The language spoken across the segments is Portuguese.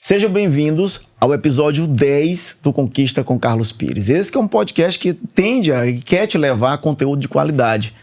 Sejam bem-vindos ao episódio 10 do Conquista com Carlos Pires. Esse que é um podcast que quer te levar a conteúdo de qualidade.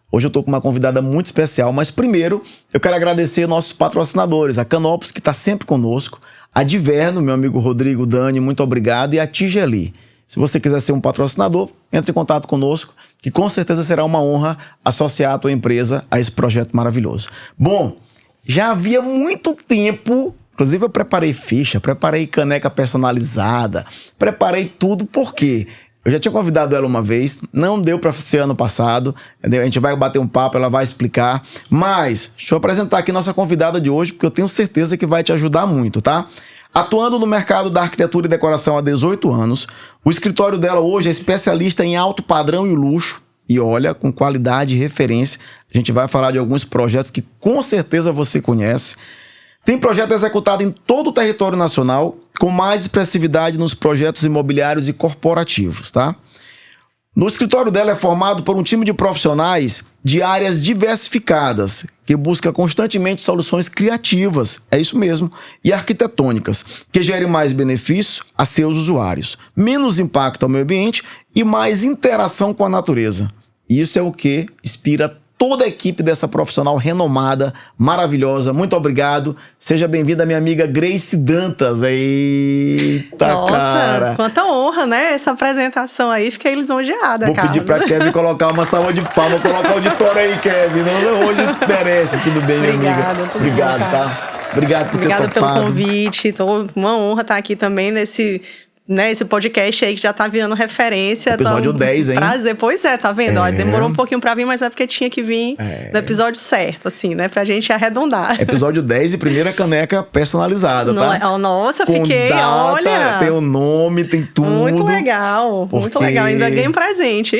Hoje eu estou com uma convidada muito especial, mas primeiro eu quero agradecer nossos patrocinadores, a Canopus, que está sempre conosco, a Diverno, meu amigo Rodrigo, Dani, muito obrigado, e a Tigeli. Se você quiser ser um patrocinador, entre em contato conosco, que com certeza será uma honra associar a tua empresa a esse projeto maravilhoso. Bom, já havia muito tempo... Inclusive eu preparei ficha, preparei caneca personalizada, preparei tudo, porque eu já tinha convidado ela uma vez, não deu para ser ano passado, entendeu? A gente vai bater um papo, ela vai explicar, mas deixa eu apresentar aqui nossa convidada de hoje, porque eu tenho certeza que vai te ajudar muito, tá? Atuando no mercado da arquitetura e decoração há 18 anos, o escritório dela hoje é especialista em alto padrão e luxo, e olha, com qualidade e referência. A gente vai falar de alguns projetos que com certeza você conhece. Tem projeto executado em todo o território nacional, com mais expressividade nos projetos imobiliários e corporativos, tá? No escritório dela é formado por um time de profissionais de áreas diversificadas, que busca constantemente soluções criativas, é isso mesmo, e arquitetônicas, que gerem mais benefícios a seus usuários, menos impacto ao meio ambiente e mais interação com a natureza. Isso é o que inspira toda a equipe dessa profissional renomada, maravilhosa. Muito obrigado. Seja bem-vinda, minha amiga Grace Dantas. Eita, nossa, cara! Quanta honra, né? Essa apresentação aí. Fiquei lisonjeada, Vou pedir pra Kevin colocar uma salva de palmas. Colocar o auditório aí, Kevin. Não, hoje merece. Tudo bem, minha amiga? Obrigado, bom, tá? Obrigado por ter topado. Obrigada pelo convite. Uma honra estar aqui também nesse podcast aí que já tá virando referência. Episódio 10, hein? Prazer. Pois é, tá vendo? Ó, demorou um pouquinho pra vir, mas é porque tinha que vir no episódio certo, assim, né? Pra gente arredondar. Episódio 10 e primeira caneca personalizada, tá? Nossa, com fiquei, data, olha... Tem o nome, tem tudo. Muito legal, muito legal. Ainda ganhei um presente.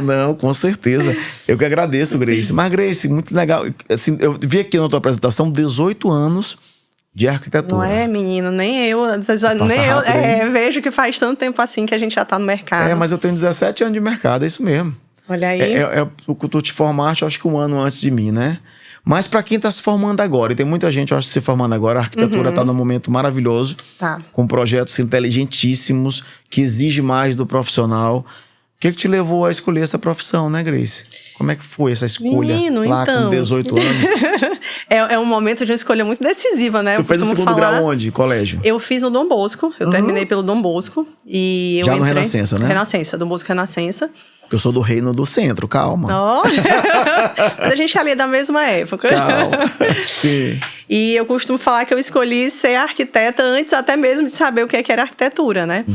Não, com certeza. Eu que agradeço, Grace. Mas, Grace, muito legal. Assim, eu vi aqui na tua apresentação 18 anos de arquitetura. Não é, menino? Nem eu. Vejo que faz tanto tempo assim que a gente já tá no mercado. Mas eu tenho 17 anos de mercado, é isso mesmo. Olha aí. O que tu te formaste, acho que um ano antes de mim, né? Mas pra quem tá se formando agora, e tem muita gente, eu acho, se formando agora, a arquitetura tá num momento maravilhoso, com projetos inteligentíssimos, que exigem mais do profissional. O que te levou a escolher essa profissão, né, Grace? Como é que foi essa escolha lá com 18 anos? É um momento de uma escolha muito decisiva, né? Tu fez o segundo grau onde? Colégio? Eu fiz no Dom Bosco. Eu terminei pelo Dom Bosco. E eu já entrei... no Renascença, né? Renascença, Dom Bosco Renascença. Eu sou do Reino do Centro, calma. Mas a gente ali é da mesma época. Calma. Sim. E eu costumo falar que eu escolhi ser arquiteta antes até mesmo de saber o que era arquitetura, né?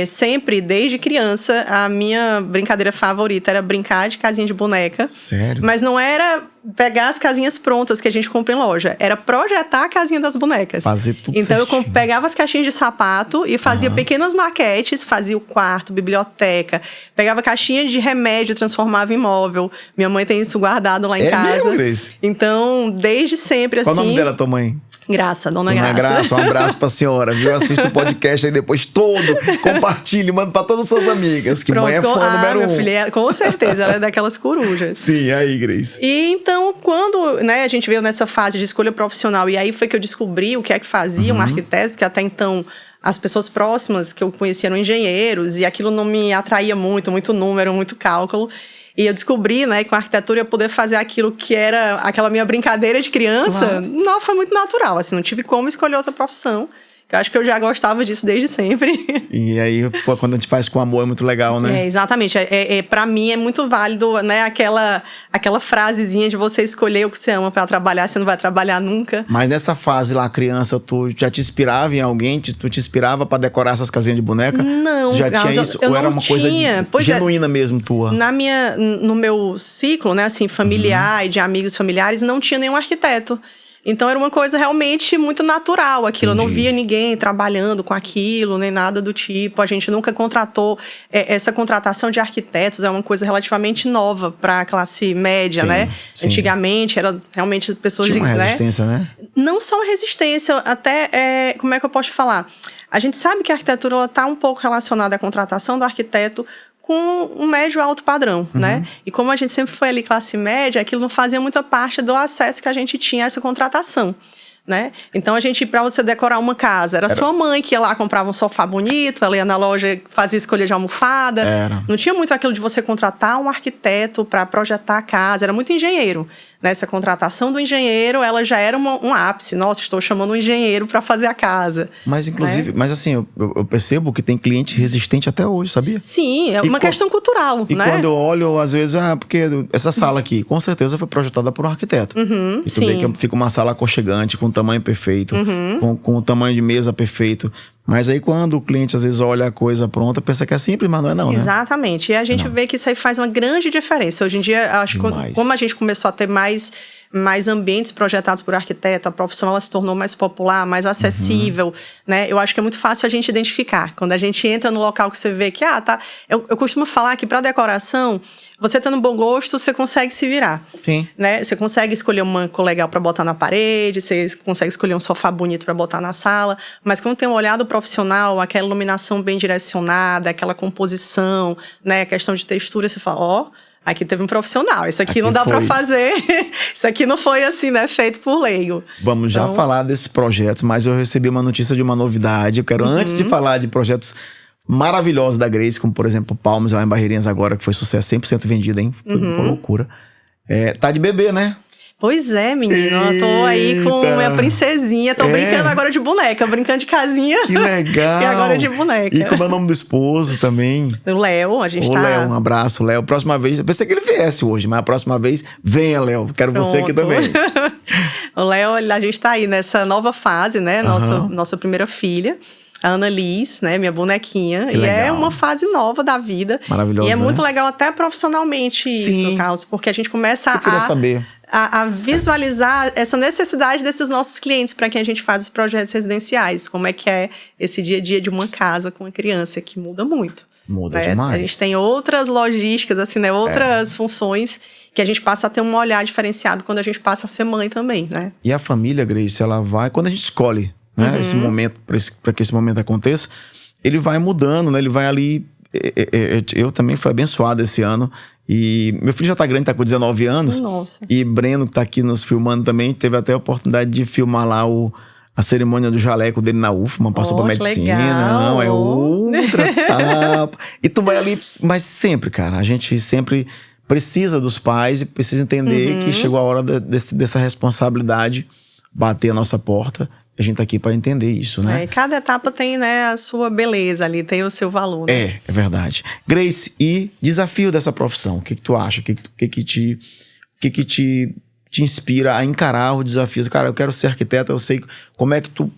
Sempre, desde criança, a minha brincadeira favorita era brincar de casinha de boneca. Sério? Mas não era pegar as casinhas prontas que a gente compra em loja. Era projetar a casinha das bonecas. Fazer tudo então certinho. Eu pegava as caixinhas de sapato e fazia pequenas maquetes, fazia o quarto, biblioteca. Pegava caixinha de remédio, transformava em móvel. Minha mãe tem isso guardado lá em casa. Mesmo, Grace? Então, desde sempre, Qual assim... o nome dela, tua mãe? Graça, Dona Graça, um abraço pra senhora, viu? Assista o podcast aí depois todo, compartilhe, manda pra todas as suas amigas, que mãe é fã número 1. Minha filha, com certeza, ela é daquelas corujas. Sim, aí, Grace. E então, quando a gente veio nessa fase de escolha profissional, e aí foi que eu descobri o que é que fazia um arquiteto, porque até então as pessoas próximas que eu conhecia eram engenheiros, e aquilo não me atraía muito número, muito cálculo. E eu descobri, né, que com a arquitetura eu ia poder fazer aquilo que era aquela minha brincadeira de criança. Claro. Não, foi muito natural, assim, não tive como escolher outra profissão. Eu acho que eu já gostava disso desde sempre. E aí, quando a gente faz com amor é muito legal, né? Exatamente. Pra mim é muito válido, né, aquela frasezinha de você escolher o que você ama pra trabalhar, você não vai trabalhar nunca. Mas nessa fase lá, criança, tu já te inspirava em alguém? Tu te inspirava pra decorar essas casinhas de boneca? Não. Já tinha isso? Ou era uma coisa genuína mesmo tua? No meu ciclo, né, assim, familiar e de amigos familiares, não tinha nenhum arquiteto. Então era uma coisa realmente muito natural aquilo. Entendi. Eu não via ninguém trabalhando com aquilo, nem nada do tipo. A gente nunca contratou. Essa contratação de arquitetos é uma coisa relativamente nova para a classe média, né? Sim. Antigamente era realmente pessoas Tinha uma resistência, né? Não só resistência, até como é que eu posso falar? A gente sabe que a arquitetura está um pouco relacionada à contratação do arquiteto com um médio alto padrão, né? E como a gente sempre foi ali classe média, aquilo não fazia muita parte do acesso que a gente tinha a essa contratação. né? Então para você decorar uma casa, era sua mãe que ia lá, comprava um sofá bonito, ela ia na loja, fazia escolha de almofada. Não tinha muito aquilo de você contratar um arquiteto para projetar a casa, era muito engenheiro. Nessa contratação do engenheiro, ela já era um ápice. Nossa, estou chamando um engenheiro para fazer a casa. Mas, inclusive, mas assim, eu percebo que tem cliente resistente até hoje, sabia? Sim, é uma questão cultural, e né? Quando eu olho, às vezes, porque essa sala aqui, com certeza foi projetada por um arquiteto. E tu vê que fica uma sala aconchegante, com o tamanho perfeito, com o tamanho de mesa perfeito. Mas aí quando o cliente às vezes olha a coisa pronta, pensa que é simples, mas não é não, né? Exatamente. E a gente vê que isso aí faz uma grande diferença. Hoje em dia, acho que como a gente começou a ter mais ambientes projetados por arquiteto, a profissão ela se tornou mais popular, mais acessível, né? Eu acho que é muito fácil a gente identificar. Quando a gente entra no local que você vê que, tá... Eu costumo falar que para decoração, você tendo bom gosto, você consegue se virar. Sim. Né? Você consegue escolher uma cor legal para botar na parede, você consegue escolher um sofá bonito para botar na sala, mas quando tem um olhado profissional, aquela iluminação bem direcionada, aquela composição, né? A questão de textura, você fala, aqui teve um profissional, isso aqui não dá para fazer, isso aqui não foi assim, né, feito por leigo. Vamos já falar desses projetos, mas eu recebi uma notícia de uma novidade. Eu quero, antes de falar de projetos maravilhosos da Grace, como por exemplo Palmas lá em Barreirinhas agora, que foi sucesso 100% vendido, hein? Foi uma loucura. Tá de bebê, né? Pois é, menino. Eu tô aí com minha princesinha. Tô brincando agora de boneca. Brincando de casinha. Que legal. E agora de boneca. E como é o nome do esposo também? O Léo, a gente tá... Léo, um abraço, Léo. Próxima vez... Eu pensei que ele viesse hoje, mas a próxima vez, venha, Léo. Quero você aqui também. O Léo, a gente tá aí nessa nova fase, né? Nossa primeira filha. A Ana Liz, né? Minha bonequinha. E é uma fase nova da vida. Maravilhosa, E é muito legal até profissionalmente isso, Carlos. Porque a gente começa a visualizar essa necessidade desses nossos clientes para quem a gente faz os projetos residenciais. Como é que é esse dia a dia de uma casa com uma criança, que muda muito. Muda demais. A gente tem outras logísticas, assim, né? Outras funções que a gente passa a ter um olhar diferenciado quando a gente passa a ser mãe também, né? E a família, Grace, ela vai... Quando a gente escolhe, né, esse momento, para que esse momento aconteça, ele vai mudando, né? Ele vai ali... Eu também fui abençoado esse ano. E meu filho já tá grande, tá com 19 anos. Nossa. E Breno, que tá aqui nos filmando também, teve até a oportunidade de filmar lá a cerimônia do jaleco dele na UFMA, passou pra medicina. Legal. Não, é outra etapa. E tu vai ali, mas sempre, cara, a gente sempre precisa dos pais e precisa entender que chegou a hora dessa responsabilidade bater a nossa porta. A gente tá aqui para entender isso, né? Cada etapa tem, né, a sua beleza ali, tem o seu valor. Né? É verdade. Grace, e desafio dessa profissão? O que tu acha? O que te inspira a encarar os desafios? Cara, eu quero ser arquiteta, eu sei como é que tu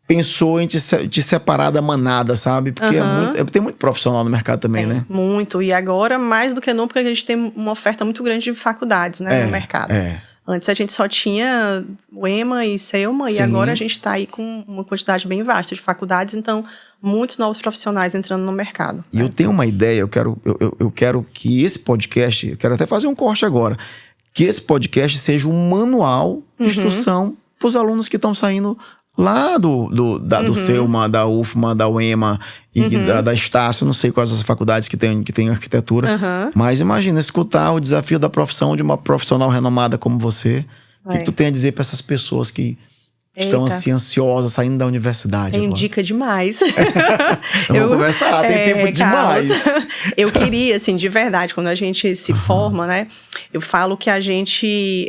pensou em te separar da manada, sabe? Porque tem muito profissional no mercado também, né? Muito. E agora, mais do que nunca, porque a gente tem uma oferta muito grande de faculdades, né, no mercado. Antes a gente só tinha o EMA e CELMA, e agora a gente está aí com uma quantidade bem vasta de faculdades, então muitos novos profissionais entrando no mercado. E eu tenho uma ideia, eu quero que esse podcast, eu quero até fazer um corte agora, que esse podcast seja um manual de instrução para os alunos que estão saindo lá do CELMA, da UFMA, da UEMA e da Estácio, não sei quais as faculdades que tem arquitetura, mas imagina, escutar o desafio da profissão de uma profissional renomada como você. O que tu tem a dizer para essas pessoas que estão assim ansiosas saindo da universidade? Indica demais. Vamos conversar, tem tempo demais. Eu queria, assim, de verdade, quando a gente se forma, né? Eu falo que a gente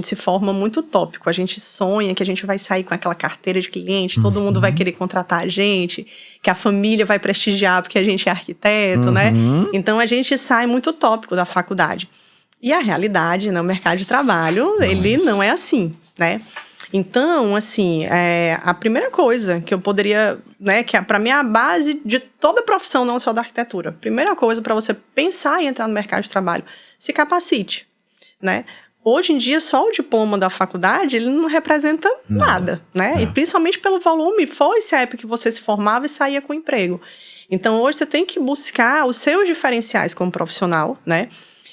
se forma muito utópico. A gente sonha que a gente vai sair com aquela carteira de cliente, todo mundo vai querer contratar a gente, que a família vai prestigiar porque a gente é arquiteto, né? Então a gente sai muito utópico da faculdade. E a realidade, no mercado de trabalho, ele não é assim, né? Então, assim, a primeira coisa que eu poderia, né, que para mim é a base de toda profissão, não só da arquitetura. Primeira coisa para você pensar em entrar no mercado de trabalho, se capacite, né? Hoje em dia, só o diploma da faculdade, ele não representa nada, né? E principalmente pelo volume, foi-se a época que você se formava e saía com emprego. Então, hoje você tem que buscar os seus diferenciais como profissional, né?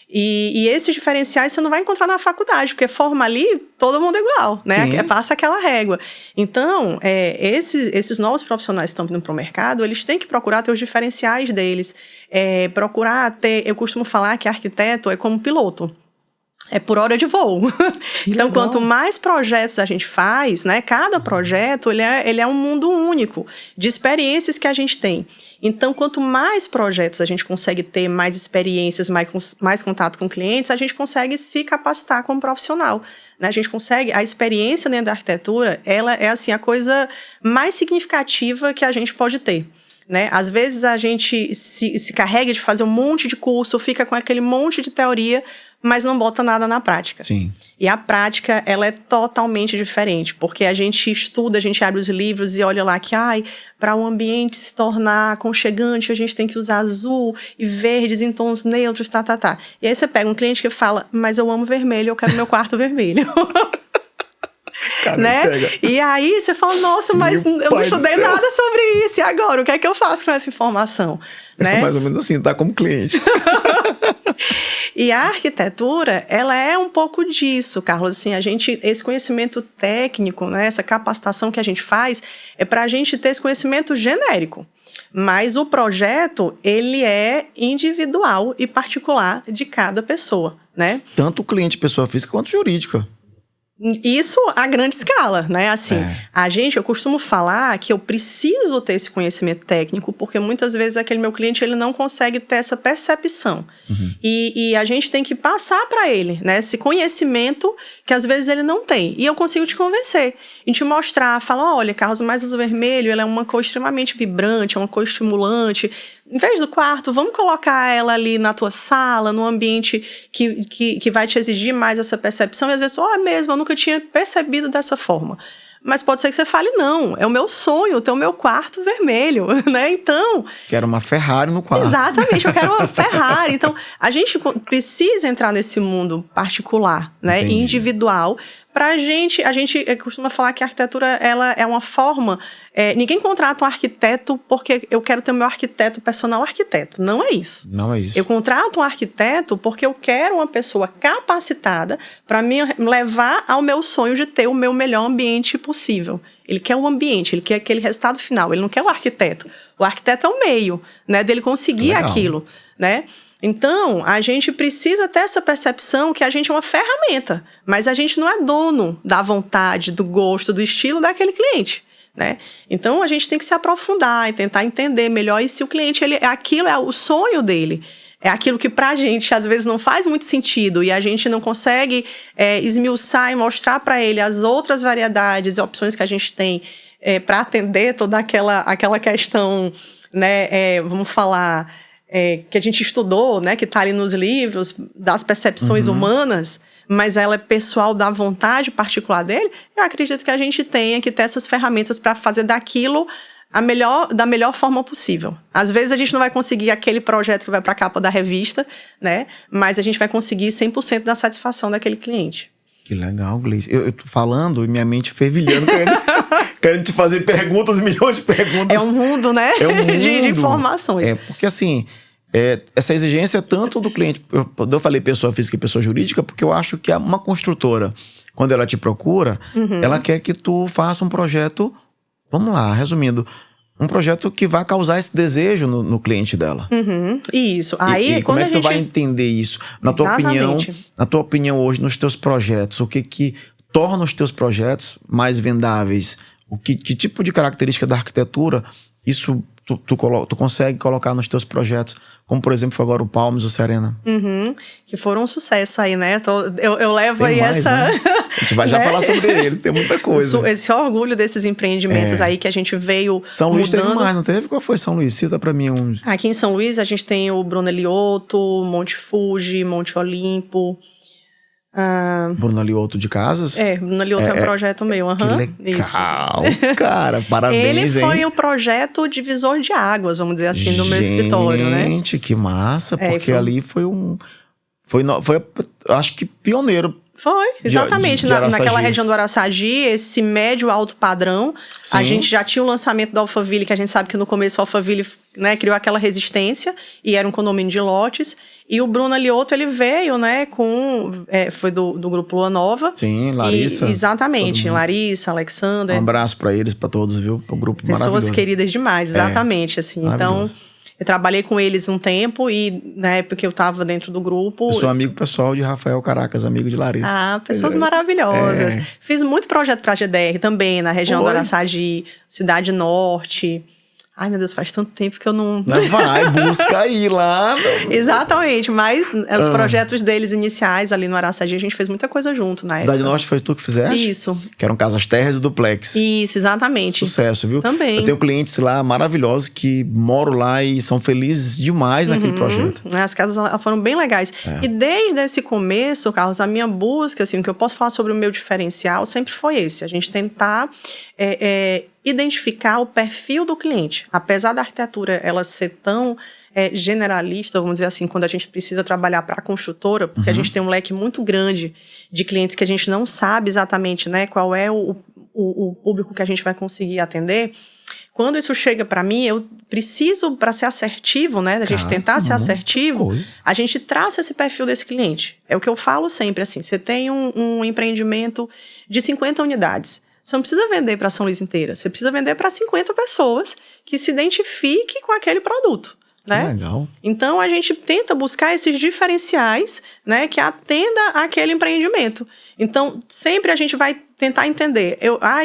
E esses diferenciais você não vai encontrar na faculdade, porque forma ali, todo mundo é igual, né? Passa aquela régua. Então, esses novos profissionais que estão vindo para o mercado, eles têm que procurar ter os diferenciais deles. Procurar ter... Eu costumo falar que arquiteto é como piloto. É por hora de voo. Então, legal. quanto mais projetos a gente faz, né? Cada projeto, ele é um mundo único de experiências que a gente tem. Então, quanto mais projetos a gente consegue ter, mais experiências, mais contato com clientes, a gente consegue se capacitar como profissional. Né? A gente consegue... A experiência dentro da arquitetura, ela é, assim, a coisa mais significativa que a gente pode ter. Né? Às vezes, a gente se carrega de fazer um monte de curso, fica com aquele monte de teoria, mas não bota nada na prática. Sim. E a prática, ela é totalmente diferente, porque a gente estuda, a gente abre os livros e olha lá que, para o ambiente se tornar aconchegante, a gente tem que usar azul e verdes em tons neutros, tá. E aí você pega um cliente que fala, mas eu amo vermelho, eu quero meu quarto vermelho. Cara, né? E aí você fala, nossa, mas eu não estudei nada sobre isso, e agora? O que é que eu faço com essa informação? Né? Mais ou menos assim, tá como cliente. E a arquitetura, ela é um pouco disso, Carlos. Assim, esse conhecimento técnico, né, essa capacitação que a gente faz, é para a gente ter esse conhecimento genérico. Mas o projeto, ele é individual e particular de cada pessoa, né? Tanto o cliente, pessoa física, quanto jurídica. Isso a grande escala, né? Assim, eu costumo falar que eu preciso ter esse conhecimento técnico, porque muitas vezes aquele meu cliente, ele não consegue ter essa percepção. Uhum. E a gente tem que passar para ele, né? Esse conhecimento que às vezes ele não tem. E eu consigo te convencer. E te mostrar, falar, olha, Carlos, mas o vermelho, ela é uma cor extremamente vibrante, é uma cor estimulante. Em vez do quarto, vamos colocar ela ali na tua sala, num ambiente que vai te exigir mais essa percepção. E às vezes, é mesmo, eu nunca tinha percebido dessa forma. Mas pode ser que você fale, não, é o meu sonho ter o meu quarto vermelho, né? Então... Quero uma Ferrari no quarto. Exatamente, eu quero uma Ferrari. Então, a gente precisa entrar nesse mundo particular, né? Entendi. Individual. A gente costuma falar que a arquitetura, ela é uma forma... ninguém contrata um arquiteto porque eu quero ter o meu arquiteto personal arquiteto. Não é isso. Não é isso. Eu contrato um arquiteto porque eu quero uma pessoa capacitada para me levar ao meu sonho de ter o meu melhor ambiente possível. Ele quer o ambiente, ele quer aquele resultado final. Ele não quer o arquiteto. O arquiteto é o meio, né, dele conseguir aquilo, né? Então, a gente precisa ter essa percepção que a gente é uma ferramenta, mas a gente não é dono da vontade, do gosto, do estilo daquele cliente, né? Então, a gente tem que se aprofundar e tentar entender melhor e se o cliente, aquilo é o sonho dele. É aquilo que pra gente, às vezes, não faz muito sentido e a gente não consegue esmiuçar e mostrar para ele as outras variedades e opções que a gente tem para atender toda aquela questão, né? Vamos falar... que a gente estudou, né, que está ali nos livros, das percepções humanas, mas ela é pessoal da vontade particular dele, eu acredito que a gente tenha que ter essas ferramentas para fazer daquilo da melhor forma possível. Às vezes a gente não vai conseguir aquele projeto que vai para a capa da revista, né, mas a gente vai conseguir 100% da satisfação daquele cliente. Que legal, Gleice. Eu tô falando e minha mente fervilhando, querendo te fazer perguntas, milhões de perguntas. É um mundo, né? É um mundo. de informações. Porque assim, essa exigência é tanto do cliente... Eu falei pessoa física e pessoa jurídica porque eu acho que uma construtora, quando ela te procura, ela quer que tu faça um projeto... Vamos lá, resumindo... Um projeto que vai causar esse desejo no cliente dela. Isso. Aí, e como é que tu vai entender isso? Na tua opinião hoje, nos teus projetos, o que torna os teus projetos mais vendáveis? Que tipo de característica da arquitetura isso tu consegue colocar nos teus projetos? Como, por exemplo, foi agora o Palms, o Serena. Que foram um sucesso aí, né? Eu levo tem aí mais, essa... Né? A gente vai já falar sobre ele, tem muita coisa. Esse orgulho desses empreendimentos aí que a gente veio São Luís teve mais, não teve? Qual foi São Luís? Cita pra mim uns. Aqui em São Luís a gente tem o Bruno Eliotto, Monte Fuji, Monte Olimpo. Bruno Eliotto de Casas? Bruno Eliotto é um projeto meu. Que legal, cara, parabéns, Ele foi o projeto divisor de águas, vamos dizer assim, do meu escritório, né? Gente, que massa, porque ali foi acho que pioneiro. Foi, exatamente. Naquela região do Araçagi, esse médio alto padrão. Sim. A gente já tinha o lançamento da Alphaville, que a gente sabe que no começo a Alphaville, né, criou aquela resistência e era um condomínio de lotes. E o Bruno Eliotto, ele veio, né, foi do grupo Lua Nova. Sim, Larissa. Exatamente, Larissa, Alexander. Um abraço para eles, para todos, viu? Pro grupo maravilhoso. Pessoas queridas demais, exatamente, assim. Então, Eu trabalhei com eles um tempo e na época que eu estava dentro do grupo... Eu sou amigo pessoal de Rafael Caracas, amigo de Larissa. Ah, pessoas maravilhosas. Fiz muito projeto para a GDR também, na região do Araçagi, Cidade Norte... Ai, meu Deus, faz tanto tempo que eu não... Vai, busca aí lá. Exatamente, mas os projetos deles iniciais ali no Araçagi, a gente fez muita coisa junto na época. Cidade Norte foi tu que fizeste? Isso. Que eram casas térreas e duplex. Isso, exatamente. Sucesso, viu? Também. Eu tenho clientes lá maravilhosos que moram lá e são felizes demais naquele projeto. As casas foram bem legais. E desde esse começo, Carlos, a minha busca, assim, o que eu posso falar sobre o meu diferencial sempre foi esse. A gente tentar... identificar o perfil do cliente. Apesar da arquitetura ela ser tão generalista, vamos dizer assim, quando a gente precisa trabalhar para a construtora, porque a gente tem um leque muito grande de clientes que a gente não sabe exatamente, né, qual é o público que a gente vai conseguir atender. Quando isso chega para mim, eu preciso, para ser assertivo, né, da gente tentar ser assertivo, a gente traça esse perfil desse cliente. É o que eu falo sempre, assim, você tem um empreendimento de 50 unidades. Você não precisa vender para São Luís inteira. Você precisa vender para 50 pessoas que se identifiquem com aquele produto, né? Legal. Então, a gente tenta buscar esses diferenciais, né, que atenda àquele empreendimento. Então, sempre a gente vai tentar entender.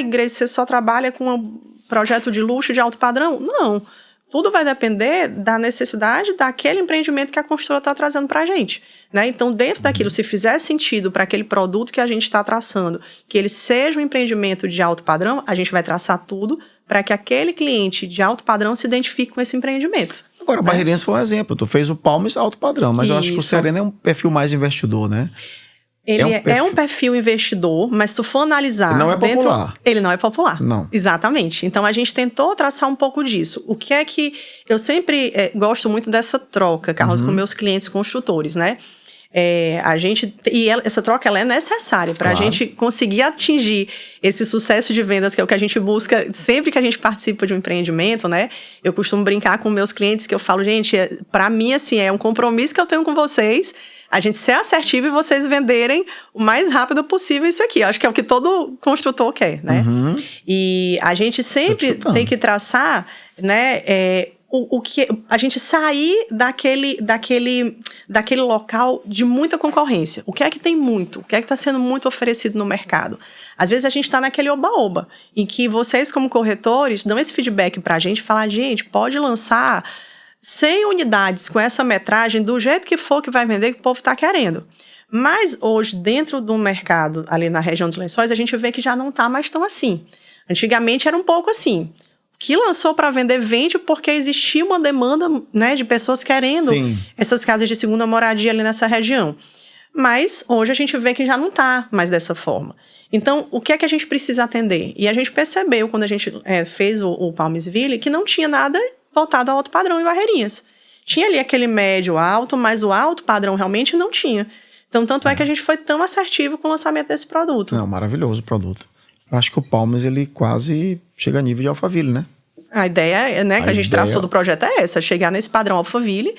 Grace, você só trabalha com um projeto de luxo de alto padrão? Não. Tudo vai depender da necessidade daquele empreendimento que a construtora está trazendo para a gente, né? Então, dentro daquilo, se fizer sentido para aquele produto que a gente está traçando, que ele seja um empreendimento de alto padrão, a gente vai traçar tudo para que aquele cliente de alto padrão se identifique com esse empreendimento. Agora, Barreirense foi um exemplo. Tu fez o Palmes alto padrão, mas eu acho que o Serena é um perfil mais investidor, né? Ele é um perfil investidor, mas se tu for analisar... Ele não é popular. Ele não é popular. Não. Exatamente. Então, a gente tentou traçar um pouco disso. O que é que... Eu sempre gosto muito dessa troca, Carlos, com meus clientes construtores, né? Essa troca ela é necessária para a gente conseguir atingir esse sucesso de vendas, que é o que a gente busca sempre que a gente participa de um empreendimento, né? Eu costumo brincar com meus clientes que eu falo, gente, para mim, assim, é um compromisso que eu tenho com vocês, a gente ser assertivo e vocês venderem o mais rápido possível isso aqui. Acho que é o que todo construtor quer, né? E a gente sempre tem que traçar, né, o que a gente sair daquele local de muita concorrência. O que é que tem muito? O que é que está sendo muito oferecido no mercado? Às vezes a gente está naquele oba-oba, em que vocês, como corretores, dão esse feedback para a gente e falam, gente, pode lançar 100 unidades com essa metragem, do jeito que for que vai vender, que o povo está querendo. Mas hoje, dentro do mercado, ali na região dos Lençóis, a gente vê que já não está mais tão assim. Antigamente era um pouco assim. Que lançou para vender, vende porque existia uma demanda, né, de pessoas querendo essas casas de segunda moradia ali nessa região. Mas hoje a gente vê que já não está mais dessa forma. Então, o que é que a gente precisa atender? E a gente percebeu, quando a gente fez o Palmesville, que não tinha nada voltado ao alto padrão em Barreirinhas. Tinha ali aquele médio alto, mas o alto padrão realmente não tinha. Então, tanto é que a gente foi tão assertivo com o lançamento desse produto. Não, maravilhoso o produto. Eu acho que o Palmes, ele quase chega a nível de Alphaville, né? A ideia, né, que a gente traçou do projeto é essa, chegar nesse padrão Alphaville,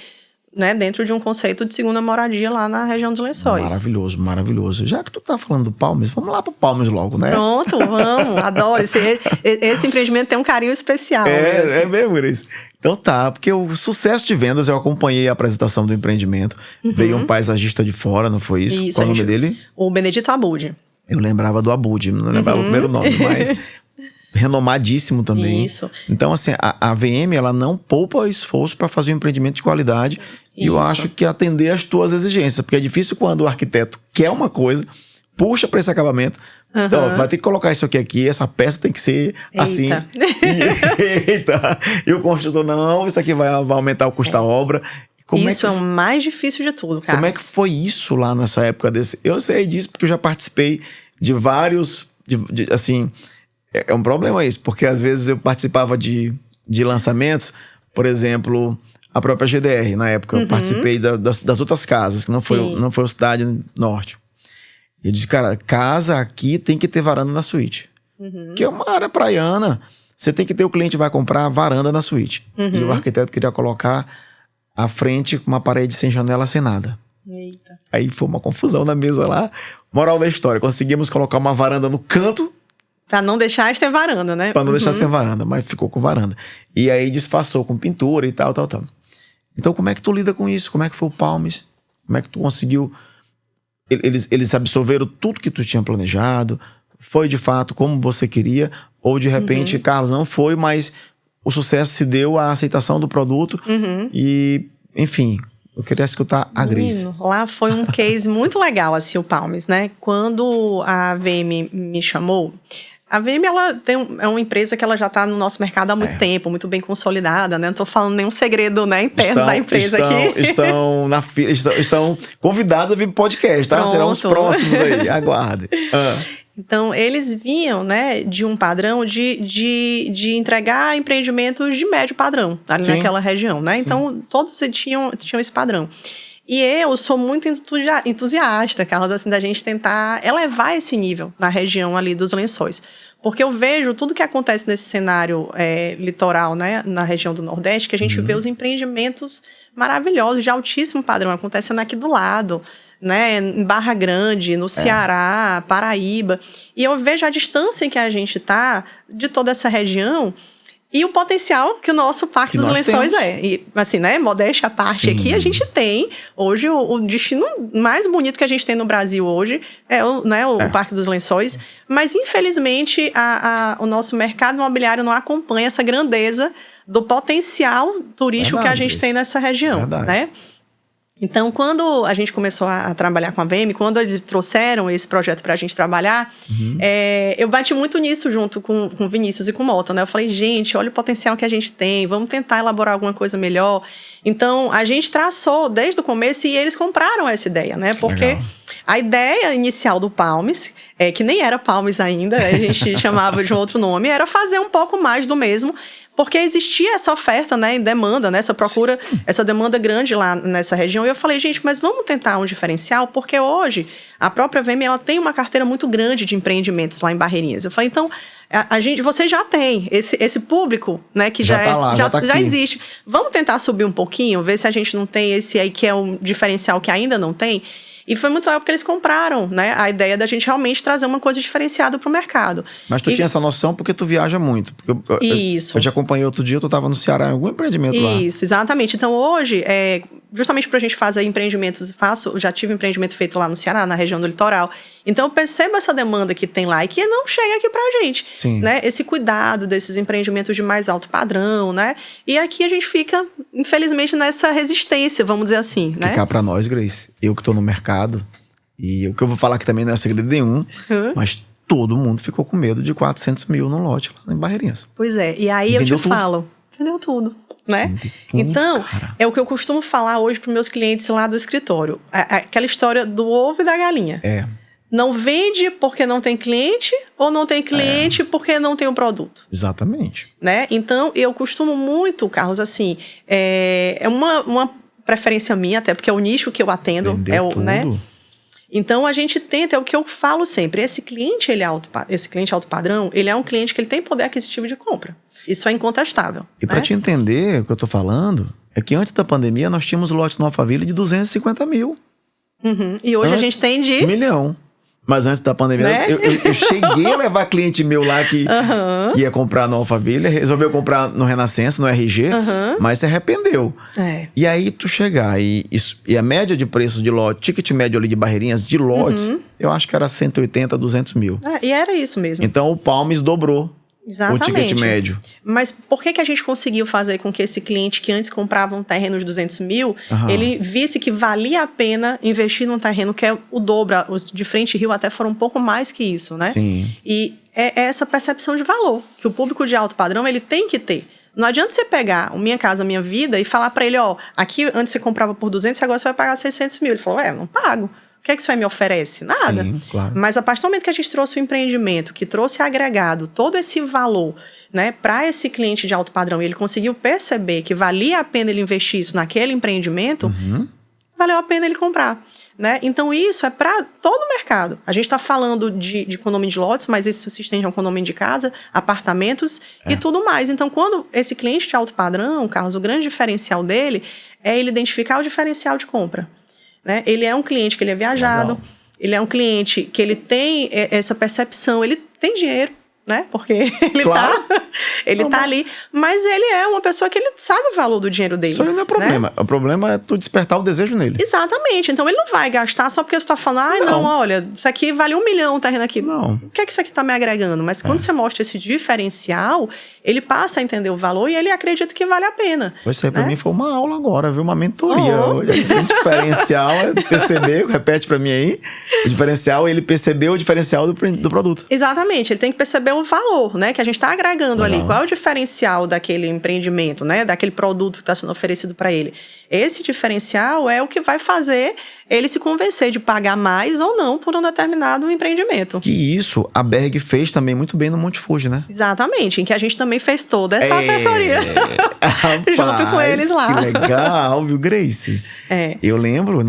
né, dentro de um conceito de segunda moradia lá na região dos Lençóis. Maravilhoso, maravilhoso. Já que tu tá falando do Palmes, vamos lá pro Palmes logo, né? Pronto, vamos, adoro. Esse empreendimento tem um carinho especial. É mesmo, Grace. Então tá, porque o sucesso de vendas, eu acompanhei a apresentação do empreendimento, veio um paisagista de fora, não foi isso? Isso, qual o nome dele? O Benedito Abud. Eu lembrava do Abud, não lembrava o primeiro nome, mas renomadíssimo também. Isso. Então, assim, a VM, ela não poupa esforço para fazer um empreendimento de qualidade. E eu acho que atender às tuas exigências, porque é difícil quando o arquiteto quer uma coisa, puxa para esse acabamento. Então, vai ter que colocar isso aqui, essa peça tem que ser assim. E o construtor, não, isso aqui vai aumentar o custo da obra. Isso é o mais difícil de tudo, cara. Como é que foi isso lá nessa época desse? Eu sei disso porque eu já participei de vários, assim, é um problema isso, porque às vezes eu participava de lançamentos, por exemplo, a própria GDR, na época, eu participei das outras casas, que não foi o Cidade Norte. Eu disse, cara, casa aqui tem que ter varanda na suíte. Que é uma área praiana, você tem que ter, o cliente vai comprar varanda na suíte. E o arquiteto queria colocar à frente com uma parede sem janela, sem nada. Eita. Aí foi uma confusão na mesa lá. Moral da história, conseguimos colocar uma varanda no canto. Pra não deixar ter varanda, né? Pra não deixar sem varanda, mas ficou com varanda. E aí disfarçou com pintura e tal. Então, como é que tu lida com isso? Como é que foi o Palmes? Como é que tu conseguiu... Eles absorveram tudo que tu tinha planejado? Foi, de fato, como você queria? Ou, de repente, Carlos, não foi, mas o sucesso se deu à aceitação do produto. E, enfim, eu queria escutar a Gris. Lá foi um case muito legal, assim, o Palmes, né? Quando a VM me chamou... A VM, ela é uma empresa que ela já está no nosso mercado há muito tempo, muito bem consolidada, né? Não estou falando nenhum segredo, né, interno da empresa aqui. Estão convidados a vir pro podcast, tá? Pronto. Serão os próximos aí, aguardem. Então, eles vinham, né, de um padrão de entregar empreendimentos de médio padrão, ali naquela região, né? Então, todos tinham esse padrão. E eu sou muito entusiasta, Carlos, assim, da gente tentar elevar esse nível na região ali dos Lençóis. Porque eu vejo tudo que acontece nesse cenário litoral, né, na região do Nordeste, que a gente vê os empreendimentos maravilhosos, de altíssimo padrão, acontecendo aqui do lado, né, em Barra Grande, no Ceará, Paraíba. E eu vejo a distância em que a gente está de toda essa região e o potencial que o nosso Parque dos Lençóis é. E, assim, né, modéstia à parte aqui, a gente tem. Hoje, o destino mais bonito que a gente tem no Brasil hoje é o Parque dos Lençóis. Mas, infelizmente, o nosso mercado imobiliário não acompanha essa grandeza do potencial turístico que a gente tem nessa região, né? Então, quando a gente começou a trabalhar com a VM, quando eles trouxeram esse projeto pra gente trabalhar, eu bati muito nisso junto com o Vinícius e com o Mota, né? Eu falei, gente, olha o potencial que a gente tem, vamos tentar elaborar alguma coisa melhor. Então, a gente traçou desde o começo e eles compraram essa ideia, né? Porque a ideia inicial do Palmes, que nem era Palmes ainda, a gente chamava de um outro nome, era fazer um pouco mais do mesmo, porque existia essa oferta, né, em demanda, né, essa procura, essa demanda grande lá nessa região. E eu falei, gente, mas vamos tentar um diferencial, porque hoje a própria VM, ela tem uma carteira muito grande de empreendimentos lá em Barreirinhas. Eu falei, então, você já tem esse público, né, que já existe. Vamos tentar subir um pouquinho, ver se a gente não tem esse aí que é um diferencial que ainda não tem. E foi muito legal porque eles compraram, né, a ideia da gente realmente trazer uma coisa diferenciada para o mercado. Mas tu tinha essa noção porque tu viaja muito. Porque eu te acompanhei outro dia, tu estava no Ceará em algum empreendimento lá. Isso, exatamente. Então hoje, justamente para a gente fazer empreendimentos, já tive empreendimento feito lá no Ceará, na região do litoral. Então eu percebo essa demanda que tem lá e que não chega aqui pra gente. Né? Esse cuidado desses empreendimentos de mais alto padrão, né? E aqui a gente fica, infelizmente, nessa resistência, vamos dizer assim, né? Que cá pra nós, Grace, eu que tô no mercado, e o que eu vou falar aqui também não é segredo nenhum, mas todo mundo ficou com medo de 400 mil no lote lá em Barreirinhas. Pois é, e aí eu te falo, vendeu tudo. Né? Então, é o que eu costumo falar hoje para meus clientes lá do escritório. Aquela história do ovo e da galinha. Não vende porque não tem cliente ou não tem cliente porque não tem o produto. Exatamente. Né? Então, eu costumo muito, Carlos, assim, é uma preferência minha, até porque é o nicho que eu atendo. Né? Então, a gente tenta, é o que eu falo sempre, esse cliente alto padrão, ele é um cliente que ele tem poder aquisitivo de compra. Isso é incontestável. E para te entender o que eu tô falando, é que antes da pandemia nós tínhamos lotes no Alphaville de 250 mil. E hoje a gente tem de... 1 milhão. Mas antes da pandemia, né? eu cheguei a levar cliente meu lá que ia comprar no Alphaville, resolveu comprar no Renascença, no RG, mas se arrependeu. E aí tu chegar e a média de preço de lote, ticket médio ali de Barreirinhas, de lotes, eu acho que era 180, 200 mil. E era isso mesmo. Então o Palmes dobrou. Exatamente. O ticket médio. Mas por que a gente conseguiu fazer com que esse cliente que antes comprava um terreno de 200 mil, ele visse que valia a pena investir num terreno que é o dobro, os de Frente Rio até foram um pouco mais que isso, né? Sim. E é essa percepção de valor, que o público de alto padrão, ele tem que ter. Não adianta você pegar o Minha Casa Minha Vida e falar pra ele, aqui antes você comprava por 200, agora você vai pagar 600 mil. Ele falou, não pago. O que é que isso aí me oferece? Nada. Sim, claro. Mas a partir do momento que a gente trouxe o empreendimento, que trouxe agregado todo esse valor, né, para esse cliente de alto padrão, e ele conseguiu perceber que valia a pena ele investir isso naquele empreendimento, valeu a pena ele comprar. Né? Então isso é para todo o mercado. A gente está falando de condomínio de lotes, mas isso se estende a um condomínio de casa, apartamentos e tudo mais. Então quando esse cliente de alto padrão, Carlos, o grande diferencial dele é ele identificar o diferencial de compra. Né? Ele é um cliente que ele é viajado, ele é um cliente que ele tem essa percepção, ele tem dinheiro, né? Porque ele Ele tá ali, mas ele é uma pessoa que ele sabe o valor do dinheiro dele. Isso aí não é problema. Né? O problema é tu despertar o desejo nele. Exatamente. Então ele não vai gastar só porque você tá falando, não, olha, isso aqui vale 1 milhão, tá rindo aqui. Não. O que é que isso aqui tá me agregando? Mas quando você mostra esse diferencial, ele passa a entender o valor e ele acredita que vale a pena. Isso aí pra mim foi uma aula agora, viu? Uma mentoria. O diferencial é perceber, repete pra mim aí, o diferencial, ele percebeu o diferencial do produto. Exatamente, ele tem que perceber o valor, né, que a gente está agregando ali. Qual é o diferencial daquele empreendimento, né, daquele produto que está sendo oferecido para ele? Esse diferencial é o que vai fazer ele se convencer de pagar mais ou não por um determinado empreendimento. Que isso a Berg fez também muito bem no Monte Fuji, né? Exatamente, em que a gente também fez toda essa assessoria junto com eles lá. Que legal, viu, Grace? Eu lembro,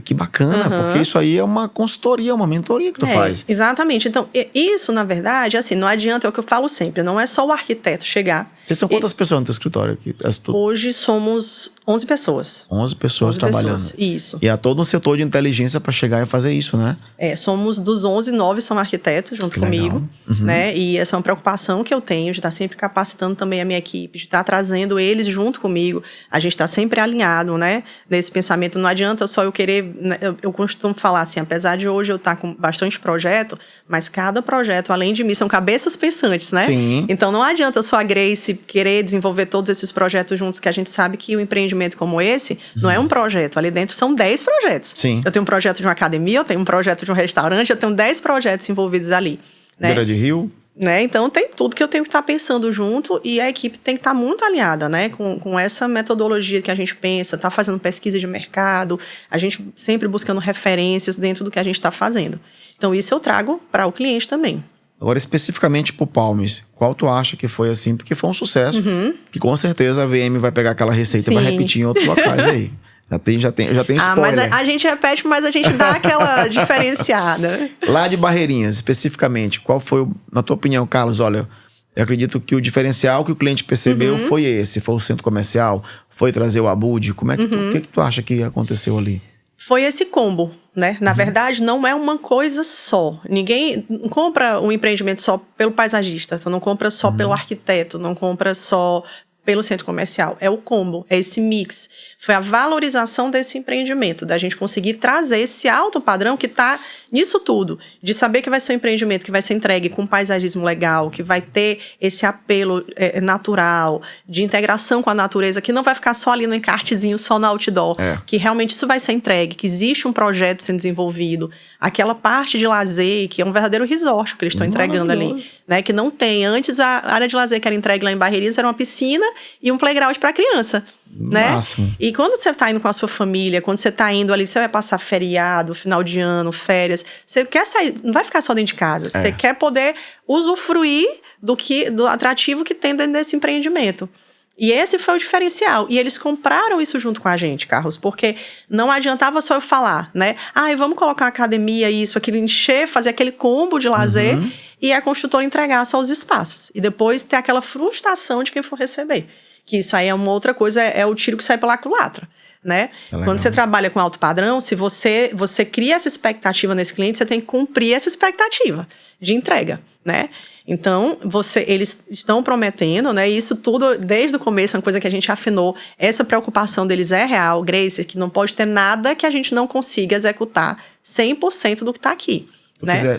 que bacana, porque isso aí é uma consultoria, uma mentoria que tu faz. Exatamente, então isso na verdade, assim, não adianta, é o que eu falo sempre, não é só o arquiteto chegar. Vocês são quantas pessoas no teu escritório aqui? Hoje somos 11 pessoas. 11 pessoas trabalhando. Isso. E há todo um setor de inteligência para chegar e fazer isso, né? Somos dos 11, 9 são arquitetos junto comigo, né? E essa é uma preocupação que eu tenho de estar sempre capacitando também a minha equipe, de estar trazendo eles junto comigo. A gente está sempre alinhado, né? Nesse pensamento. Não adianta só eu querer... Eu costumo falar assim, apesar de hoje eu estar com bastante projeto, mas cada projeto, além de mim, são cabeças pensantes, né? Sim. Então não adianta só a Grace querer desenvolver todos esses projetos juntos, que a gente sabe que o empreendimento como esse não é um projeto. Ali dentro são 10 projetos. Sim. Eu tenho um projeto de uma academia, eu tenho um projeto de um restaurante, eu tenho 10 projetos envolvidos ali. Né? Beira de rio. Né? Então tem tudo que eu tenho que estar pensando junto e a equipe tem que estar muito alinhada, né? Com essa metodologia que a gente pensa, tá fazendo pesquisa de mercado, a gente sempre buscando referências dentro do que a gente está fazendo. Então isso eu trago para o cliente também. Agora, especificamente pro Palmes, qual tu acha que foi assim? Porque foi um sucesso, que com certeza a VM vai pegar aquela receita e vai repetir em outros locais aí. Já tem spoiler. Mas a gente repete, mas a gente dá aquela diferenciada. Lá de Barreirinhas, especificamente, qual foi, na tua opinião, Carlos? Olha, eu acredito que o diferencial que o cliente percebeu foi esse. Foi o centro comercial? Foi trazer o Abud? Como é que o que tu acha que aconteceu ali? Foi esse combo, né? Na verdade, não é uma coisa só. Ninguém compra um empreendimento só pelo paisagista, não compra só pelo arquiteto, não compra só pelo centro comercial. É o combo, é esse mix. Foi a valorização desse empreendimento, da gente conseguir trazer esse alto padrão que está nisso tudo, de saber que vai ser um empreendimento que vai ser entregue com paisagismo legal, que vai ter esse apelo natural, de integração com a natureza, que não vai ficar só ali no encartezinho, só no outdoor, que realmente isso vai ser entregue, que existe um projeto sendo desenvolvido, aquela parte de lazer, que é um verdadeiro resort que eles estão entregando ali, né? Que não tem. Antes, a área de lazer que era entregue lá em Barreirinhas era uma piscina e um playground para criança. Né? Máximo. E quando você está indo com a sua família, quando você está indo ali, você vai passar feriado, final de ano, férias, você quer sair, não vai ficar só dentro de casa, você quer poder usufruir do atrativo que tem dentro desse empreendimento. E esse foi o diferencial. E eles compraram isso junto com a gente, Carlos, porque não adiantava só eu falar, né? Vamos colocar uma academia, isso, aquilo, encher, fazer aquele combo de lazer e a construtora entregar só os espaços. E depois ter aquela frustração de quem for receber. Que isso aí é uma outra coisa, é o tiro que sai pela culatra, né? Quando você trabalha com alto padrão, se você cria essa expectativa nesse cliente, você tem que cumprir essa expectativa de entrega, né? Então, eles estão prometendo, né? E isso tudo, desde o começo, é uma coisa que a gente afinou. Essa preocupação deles é real, Grace, que não pode ter nada que a gente não consiga executar 100% do que está aqui.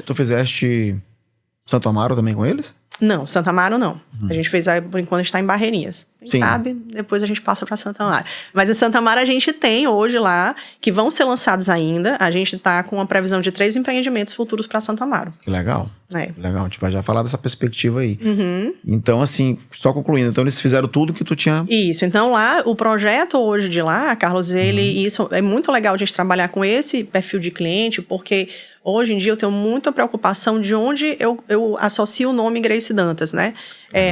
Tu fizeste Santo Amaro também com eles? Não, Santo Amaro não. A gente fez, por enquanto, a gente está em Barreirinhas. Quem sabe, depois a gente passa para Santo Amaro. Mas em Santo Amaro a gente tem hoje lá, que vão ser lançados ainda. A gente está com uma previsão de 3 empreendimentos futuros para Santo Amaro. Que legal. Legal, a gente vai já falar dessa perspectiva aí. Então, assim, só concluindo. Então, eles fizeram tudo que tu tinha... Isso. Então, lá, o projeto hoje de lá, Carlos, isso é muito legal a gente trabalhar com esse perfil de cliente, porque... Hoje em dia eu tenho muita preocupação de onde eu associo o nome Grace Dantas, né?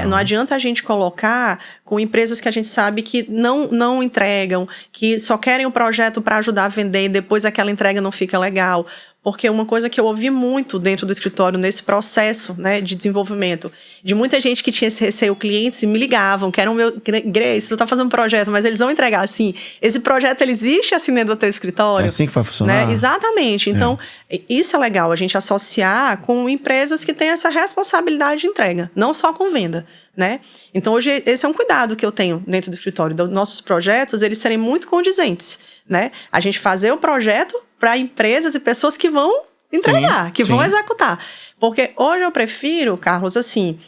Não adianta a gente colocar com empresas que a gente sabe que não entregam, que só querem o projeto para ajudar a vender e depois aquela entrega não fica legal. Porque uma coisa que eu ouvi muito dentro do escritório nesse processo, né, de desenvolvimento, de muita gente que tinha esse receio, clientes me ligavam, que eram Grace, tu tá fazendo um projeto, mas eles vão entregar assim. Esse projeto, ele existe assim dentro do teu escritório? É assim que vai funcionar? Né? Exatamente. Então, isso é legal, a gente associar com empresas que têm essa responsabilidade de entrega, não só com venda, né? Então, hoje, esse é um cuidado que eu tenho dentro do escritório, dos nossos projetos, eles serem muito condizentes, né? A gente fazer o projeto para empresas e pessoas que vão entregar, que vão executar. Porque hoje eu prefiro, Carlos, assim,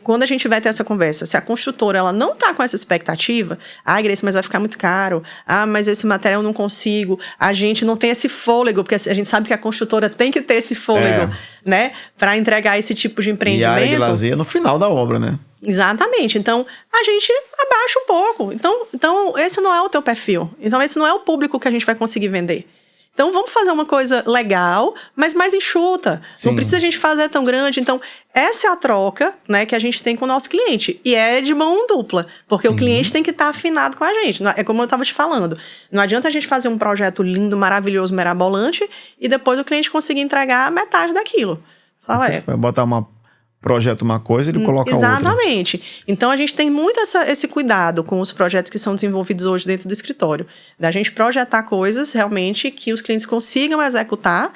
quando a gente vai ter essa conversa, se a construtora ela não está com essa expectativa, Grace, mas vai ficar muito caro, mas esse material eu não consigo, a gente não tem esse fôlego, porque a gente sabe que a construtora tem que ter esse fôlego, né, para entregar esse tipo de empreendimento. E a área de lazer no final da obra, né? Exatamente. Então, a gente abaixa um pouco. Então, esse não é o teu perfil. Então, esse não é o público que a gente vai conseguir vender. Então, vamos fazer uma coisa legal, mas mais enxuta. Sim. Não precisa a gente fazer tão grande. Então, essa é a troca, né, que a gente tem com o nosso cliente. E é de mão dupla. Porque o cliente tem que estar afinado com a gente. É como eu estava te falando. Não adianta a gente fazer um projeto lindo, maravilhoso, mirabolante, e depois o cliente conseguir entregar metade daquilo. Fala, Vai botar projeta uma coisa, ele coloca outra. Exatamente. Então, a gente tem muito esse cuidado com os projetos que são desenvolvidos hoje dentro do escritório. Da gente projetar coisas, realmente, que os clientes consigam executar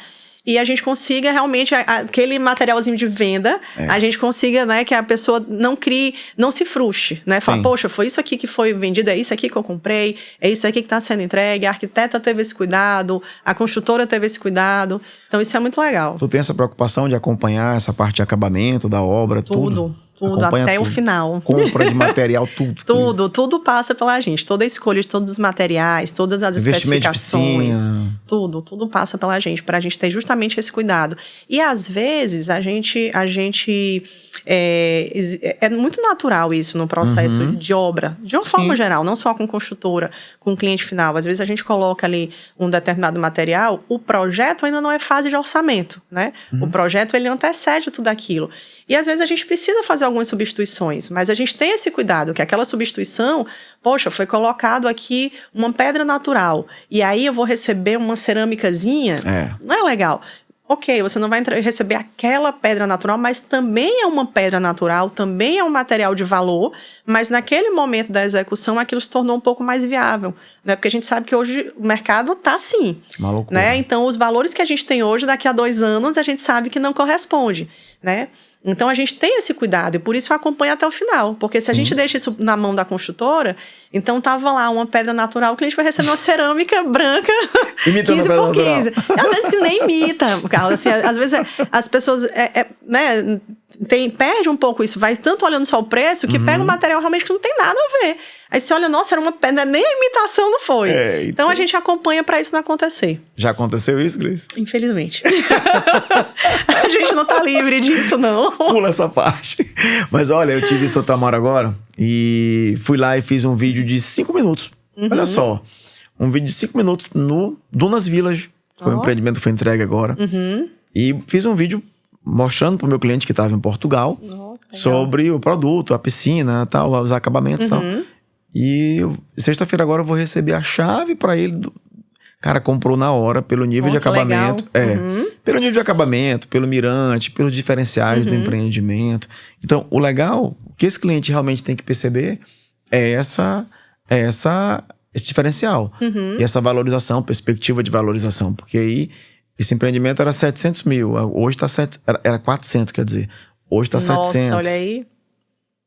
e a gente consiga realmente, aquele materialzinho de venda, a gente consiga, né, que a pessoa não se frustre, né? Fala, poxa, foi isso aqui que foi vendido, é isso aqui que eu comprei, é isso aqui que está sendo entregue, a arquiteta teve esse cuidado, a construtora teve esse cuidado. Então, isso é muito legal. Tu tem essa preocupação de acompanhar essa parte de acabamento da obra, tudo? Tudo, até o final. Compra de material, tudo. Tudo passa pela gente. Toda a escolha de todos os materiais, todas as especificações. Tudo passa pela gente, pra gente ter justamente esse cuidado. E às vezes a gente é muito natural isso no processo de obra, de uma forma geral, não só com construtora, com cliente final. Às vezes a gente coloca ali um determinado material, o projeto ainda não é fase de orçamento, né? O projeto, ele antecede tudo aquilo. E às vezes a gente precisa fazer algumas substituições, mas a gente tem esse cuidado, que aquela substituição, poxa, foi colocado aqui uma pedra natural, e aí eu vou receber uma cerâmicazinha, não é legal. Ok, você não vai receber aquela pedra natural, mas também é uma pedra natural, também é um material de valor, mas naquele momento da execução aquilo se tornou um pouco mais viável, né? Porque a gente sabe que hoje o mercado tá assim, né? Então, os valores que a gente tem hoje, daqui a 2 anos, a gente sabe que não corresponde, né? Então, a gente tem esse cuidado e por isso eu acompanho até o final. Porque se a gente deixa isso na mão da construtora, então tava lá uma pedra natural, que a gente vai receber uma cerâmica branca, imitando 15 por 15. Às vezes que nem imita, Carlos. Assim, às vezes as pessoas né, perde um pouco isso. Vai tanto olhando só o preço, que pega um material realmente que não tem nada a ver. Aí você olha, nossa, era uma pedra, nem a imitação não foi. Então a gente acompanha pra isso não acontecer. Já aconteceu isso, Grace? Infelizmente. A gente não tá livre disso, não. Pula essa parte. Mas olha, eu tive em Santo Amaro agora e fui lá e fiz um vídeo de 5 minutos. Olha só. Um vídeo de 5 minutos no Dunas Village. Foi um empreendimento que foi entregue agora. E fiz um vídeo mostrando pro meu cliente que estava em Portugal sobre o produto, a piscina, tal, os acabamentos e tal. E sexta-feira agora eu vou receber a chave para ele. Cara, comprou na hora pelo nível de acabamento. Pelo nível de acabamento, pelo mirante, pelos diferenciais do empreendimento. Então, o legal, o que esse cliente realmente tem que perceber é esse diferencial. E essa valorização, perspectiva de valorização. Porque aí, esse empreendimento era 700 mil. Hoje está era 400, quer dizer. Hoje está 700. Nossa, olha aí.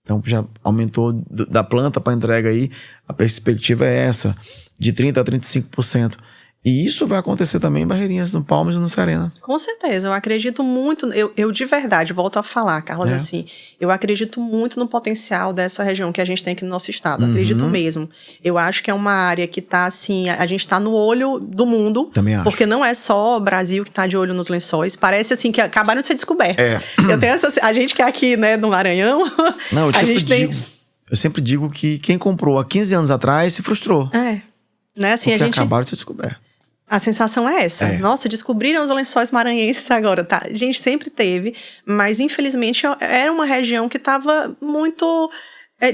Então, já aumentou da planta para entrega aí. A perspectiva é essa, de 30% a 35%. E isso vai acontecer também em Barreirinhas, no Palmas e no Serena. Com certeza, eu acredito muito, eu de verdade, volto a falar, Carlos, assim, eu acredito muito no potencial dessa região que a gente tem aqui no nosso estado, acredito mesmo. Eu acho que é uma área que tá assim, a gente tá no olho do mundo. Também acho. Porque não é só o Brasil que tá de olho nos lençóis, parece assim que acabaram de ser descobertos. Eu tenho a gente que é aqui, né, no Maranhão, não, eu sempre digo que quem comprou há 15 anos atrás se frustrou. Né, assim, porque acabaram de ser descobertos. A sensação é essa. Nossa, descobriram os lençóis maranhenses agora. Tá? A gente sempre teve, mas infelizmente era uma região que estava muito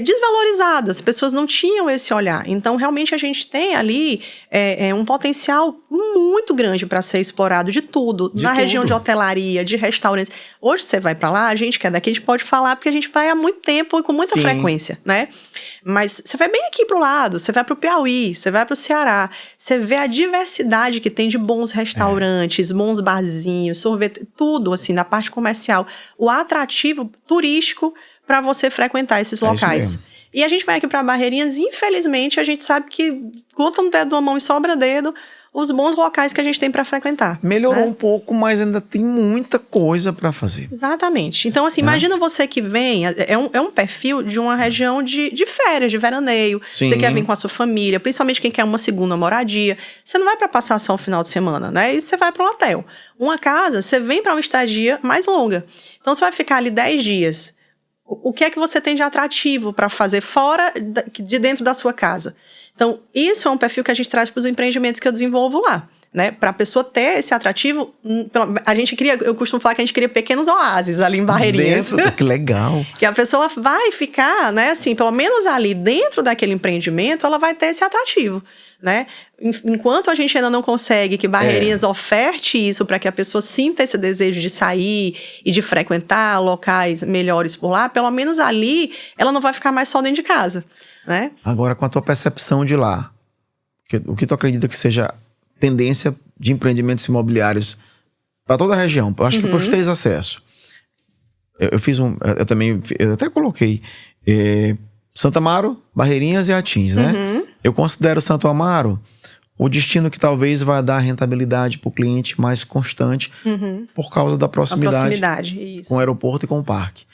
desvalorizadas, as pessoas não tinham esse olhar. Então, realmente, a gente tem ali um potencial muito grande para ser explorado de tudo. Região de hotelaria, de restaurantes. Hoje, você vai para lá, a gente que é daqui, a gente pode falar, porque a gente vai há muito tempo e com muita frequência, né? Mas você vai bem aqui pro lado, você vai pro Piauí, você vai pro Ceará, você vê a diversidade que tem de bons restaurantes, bons barzinhos, sorvete, tudo assim, na parte comercial. O atrativo turístico para você frequentar esses locais. E a gente vai aqui para Barreirinhas e, infelizmente, a gente sabe que conta no dedo de uma mão e sobra dedo os bons locais que a gente tem para frequentar. Melhorou um pouco, mas ainda tem muita coisa para fazer. Exatamente. Então, assim, imagina você que vem... É um perfil de uma região de férias, de veraneio. Sim. Você quer vir com a sua família, principalmente quem quer uma segunda moradia. Você não vai para passar só um final de semana, né? E você vai para um hotel. Uma casa, você vem para uma estadia mais longa. Então, você vai ficar ali 10 dias. O que é que você tem de atrativo para fazer fora de dentro da sua casa? Então, isso é um perfil que a gente traz para os empreendimentos que eu desenvolvo lá, né? Para a pessoa ter esse atrativo, eu costumo falar que a gente cria pequenos oásis ali em Barreirinhas. Que legal. Que a pessoa vai ficar, né, assim, pelo menos ali dentro daquele empreendimento, ela vai ter esse atrativo, né? Enquanto a gente ainda não consegue que Barreirinhas oferte isso para que a pessoa sinta esse desejo de sair e de frequentar locais melhores por lá, pelo menos ali ela não vai ficar mais só dentro de casa, né? Agora, com a tua percepção de lá, o que tu acredita que seja tendência de empreendimentos imobiliários para toda a região? Eu acho que para os teus acesso. Eu até coloquei Santo Amaro, Barreirinhas e Atins, né? Eu considero Santo Amaro o destino que talvez vai dar rentabilidade para o cliente mais constante por causa da proximidade isso. com o aeroporto e com o parque.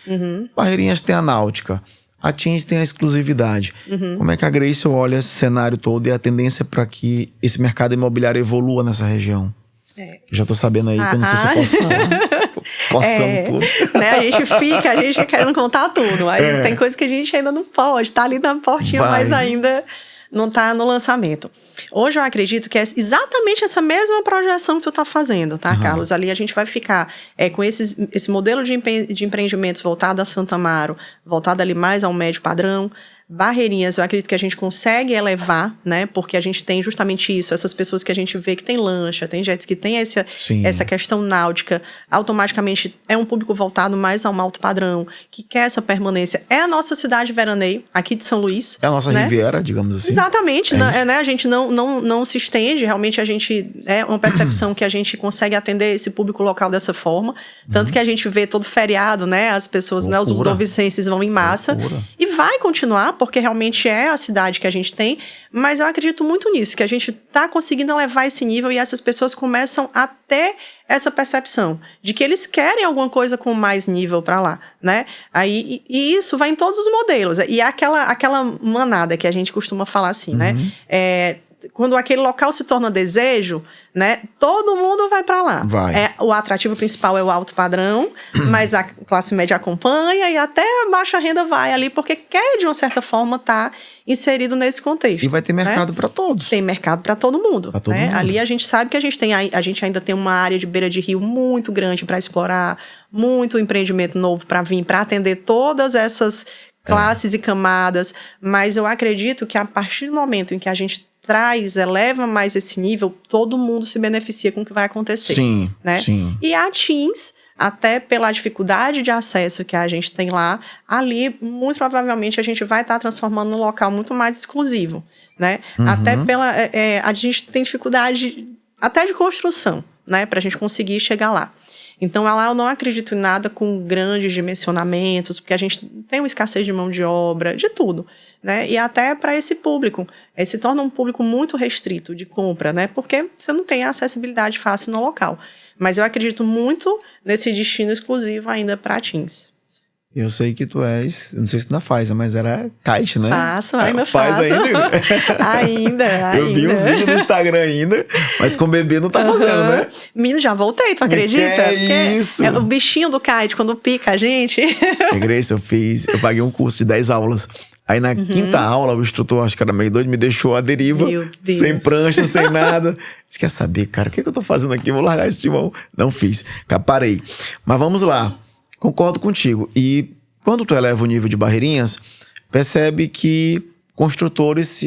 Barreirinhas tem a náutica, Atins tem a exclusividade. Como é que a Grace olha esse cenário todo e a tendência para que esse mercado imobiliário evolua nessa região? Eu já tô sabendo aí, que eu não sei se eu posso falar. Tô coçando tudo. Né? A gente fica querendo contar tudo, mas tem coisa que a gente ainda não pode. Tá ali na portinha, mas ainda não tá no lançamento. Hoje eu acredito que é exatamente essa mesma projeção que tu tá fazendo, tá, Carlos? Ali a gente vai ficar com esse modelo de empreendimentos voltado a Santo Amaro, voltado ali mais ao médio padrão. Barreirinhas, eu acredito que a gente consegue elevar, né? Porque a gente tem justamente isso, essas pessoas que a gente vê que tem lancha, tem jet ski, tem essa questão náutica, automaticamente é um público voltado mais ao alto padrão, que quer essa permanência. É a nossa cidade veraneio, aqui de São Luís. É a nossa Riviera, digamos assim. Exatamente, né? A gente não se estende, realmente a gente, é uma percepção que a gente consegue atender esse público local dessa forma, tanto que a gente vê todo feriado, né? As pessoas, né, os ludovicenses vão em massa, e vai continuar, porque realmente é a cidade que a gente tem, mas eu acredito muito nisso, que a gente está conseguindo elevar esse nível e essas pessoas começam a ter essa percepção de que eles querem alguma coisa com mais nível para lá, né? Aí, e isso vai em todos os modelos. E é aquela manada que a gente costuma falar assim, né? Quando aquele local se torna desejo, né? Todo mundo vai para lá. O atrativo principal é o alto padrão, mas a classe média acompanha e até a baixa renda vai ali porque quer, de uma certa forma, estar inserido nesse contexto. E vai ter mercado para todos. Tem mercado para todo mundo. Mundo. Ali a gente sabe que a gente ainda tem uma área de beira de rio muito grande para explorar, muito empreendimento novo para vir, para atender todas essas classes e camadas, mas eu acredito que a partir do momento em que a gente eleva mais esse nível, todo mundo se beneficia com o que vai acontecer. Sim, né? sim. E a Atins, até pela dificuldade de acesso que a gente tem lá, ali, muito provavelmente, a gente vai estar transformando num local muito mais exclusivo, né? Até a gente tem dificuldade até de construção, né? Pra gente conseguir chegar lá. Então, lá eu não acredito em nada com grandes dimensionamentos, porque a gente tem uma escassez de mão de obra, de tudo, né? E até para esse público, se torna um público muito restrito de compra, né? Porque você não tem a acessibilidade fácil no local. Mas eu acredito muito nesse destino exclusivo ainda para Atins. Eu sei que tu és, não sei se tu ainda faz, mas era kite, né? Ainda faz faço. ainda. Eu vi uns vídeos no Instagram ainda, mas com bebê não tá fazendo, né? Menino, já voltei, tu acredita? É isso? O bichinho do kite, quando pica a gente. Grace, eu paguei um curso de 10 aulas. Aí na quinta aula, o instrutor, acho que era meio doido, me deixou à deriva, sem prancha, sem nada. Você quer saber, cara, o que eu tô fazendo aqui? Vou largar esse timão. Não fiz, parei. Mas vamos lá. Concordo contigo. E quando tu eleva o nível de Barreirinhas, percebe que construtores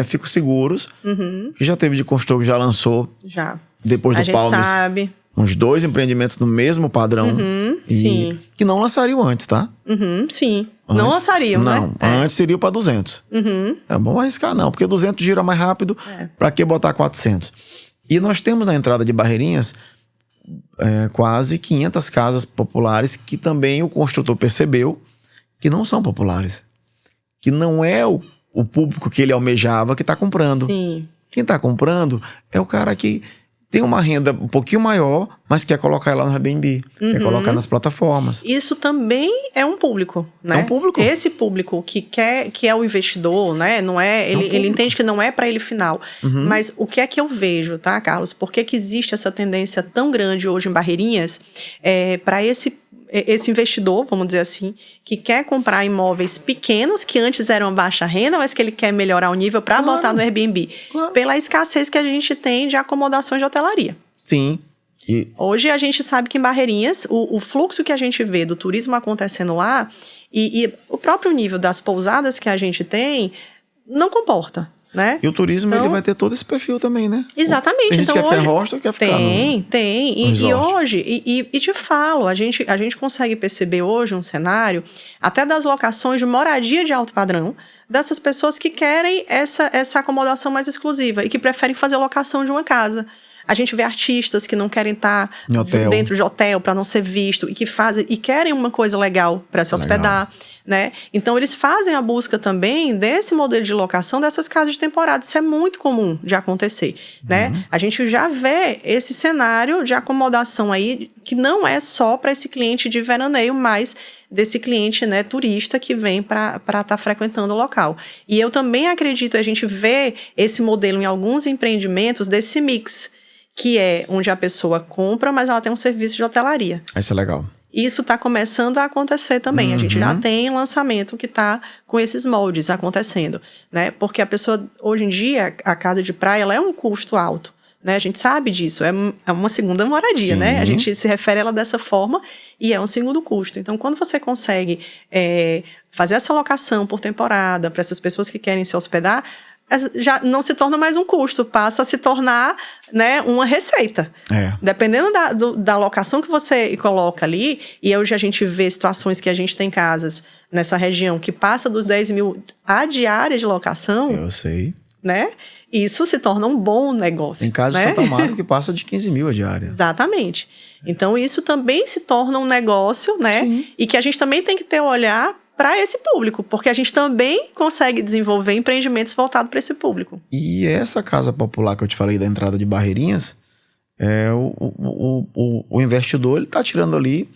ficam seguros. Que já teve de construtor que já lançou. Já. Depois do Palmas. A gente sabe. Uns 2 empreendimentos no mesmo padrão. Sim. Que não lançariam antes, tá? Sim. Antes, não lançariam, não, né? Antes seria para 200. É bom arriscar não, porque 200 gira mais rápido. Para que botar 400? E nós temos na entrada de Barreirinhas quase 500 casas populares que também o construtor percebeu que não são populares. Que não é o público que ele almejava que está comprando. Sim. Quem está comprando é o cara que tem uma renda um pouquinho maior, mas quer colocar ela no Airbnb, quer colocar nas plataformas. Isso também é um público, né? É um público. Esse público que é o investidor, né? Não é, ele entende que não é para ele final. Mas o que é que eu vejo, tá, Carlos? Por que existe essa tendência tão grande hoje em Barreirinhas para esse investidor, vamos dizer assim, que quer comprar imóveis pequenos, que antes eram baixa renda, mas que ele quer melhorar o nível para botar no Airbnb. Pela escassez que a gente tem de acomodações de hotelaria. Sim. Hoje a gente sabe que em Barreirinhas, o fluxo que a gente vê do turismo acontecendo lá e o próprio nível das pousadas que a gente tem não comporta. Né? E o turismo ele vai ter todo esse perfil também, né? Exatamente. Tem gente então, que quer hostel, quer ficar Tem. E hoje, e te falo, a gente consegue perceber hoje um cenário até das locações de moradia de alto padrão, dessas pessoas que querem essa acomodação mais exclusiva e que preferem fazer locação de uma casa. A gente vê artistas que não querem estar dentro de hotel para não ser visto e que fazem e querem uma coisa legal para se hospedar, né? Então eles fazem a busca também desse modelo de locação dessas casas de temporada. Isso é muito comum de acontecer, né? A gente já vê esse cenário de acomodação aí que não é só para esse cliente de veraneio, mas desse cliente, né, turista que vem para estar frequentando o local. E eu também acredito, a gente vê esse modelo em alguns empreendimentos desse mix, que é onde a pessoa compra, mas ela tem um serviço de hotelaria. Isso é legal. Isso está começando a acontecer também. A gente já tem lançamento que está com esses moldes acontecendo, né? Porque a pessoa, hoje em dia, a casa de praia, ela é um custo alto, né? A gente sabe disso, é uma segunda moradia, né? A gente se refere a ela dessa forma e é um segundo custo. Então, quando você consegue fazer essa locação por temporada para essas pessoas que querem se hospedar, já não se torna mais um custo, passa a se tornar, né, uma receita. Dependendo da locação que você coloca ali, e hoje a gente vê situações que a gente tem casas nessa região que passa dos 10 mil a diária de locação. Eu sei. Né? Isso se torna um bom negócio. Tem casos de Santa Amaro que passa de 15 mil a diária. Exatamente. Então isso também se torna um negócio, né? Sim. E que a gente também tem que ter um olhar para esse público, porque a gente também consegue desenvolver empreendimentos voltados para esse público. E essa casa popular que eu te falei da entrada de Barreirinhas, o investidor ele tá tirando ali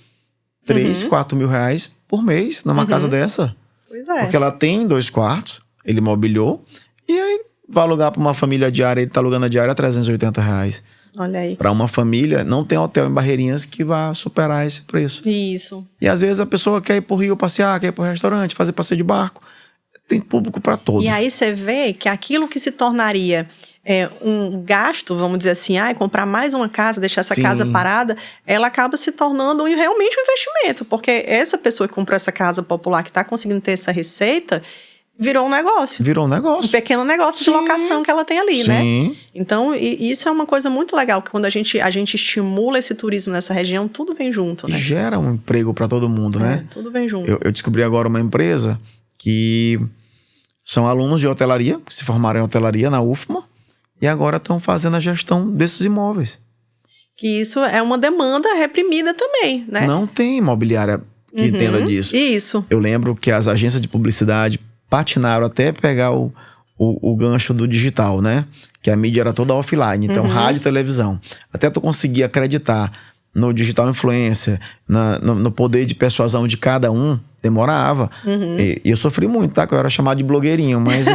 3, 4 mil reais por mês numa casa dessa. Pois é. Porque ela tem 2 quartos, ele mobiliou, e aí vai alugar para uma família diária, ele tá alugando a diária a 380 reais. Olha aí. Para uma família, não tem hotel em Barreirinhas que vá superar esse preço. Isso. E às vezes a pessoa quer ir pro Rio passear, quer ir pro restaurante, fazer passeio de barco. Tem público para todos. E aí você vê que aquilo que se tornaria um gasto, vamos dizer assim, comprar mais uma casa, deixar essa casa parada, ela acaba se tornando realmente um investimento. Porque essa pessoa que comprou essa casa popular, que está conseguindo ter essa receita, virou um negócio. Virou um negócio. Um pequeno negócio de locação que ela tem ali, né? Então, isso é uma coisa muito legal, que quando a gente estimula esse turismo nessa região, tudo vem junto, né? Gera um emprego para todo mundo, né? Tudo vem junto. Eu descobri agora uma empresa que são alunos de hotelaria, que se formaram em hotelaria na UFMA, e agora estão fazendo a gestão desses imóveis. Que isso é uma demanda reprimida também, né? Não tem imobiliária que entenda disso. Isso. Eu lembro que as agências de publicidade patinaram até pegar o gancho do digital, né? Que a mídia era toda offline, então rádio e televisão. Até tu conseguir acreditar no digital influencer, no poder de persuasão de cada um, demorava. E eu sofri muito, tá? Que eu era chamado de blogueirinho, mas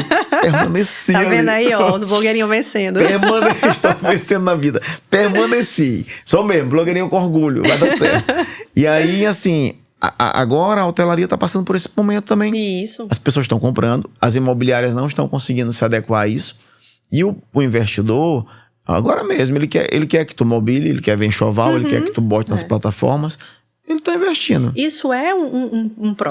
permaneci. Tá vendo aí, ó, os blogueirinhos vencendo. Estou vencendo na vida. Permaneci. Sou mesmo, blogueirinho com orgulho, vai dar certo. E aí, assim... Agora a hotelaria está passando por esse momento também. Isso. As pessoas estão comprando, as imobiliárias não estão conseguindo se adequar a isso. E o investidor, agora mesmo, ele quer que tu mobile, ele quer ver enxoval, ele quer que tu bote nas plataformas. Ele está investindo. Isso é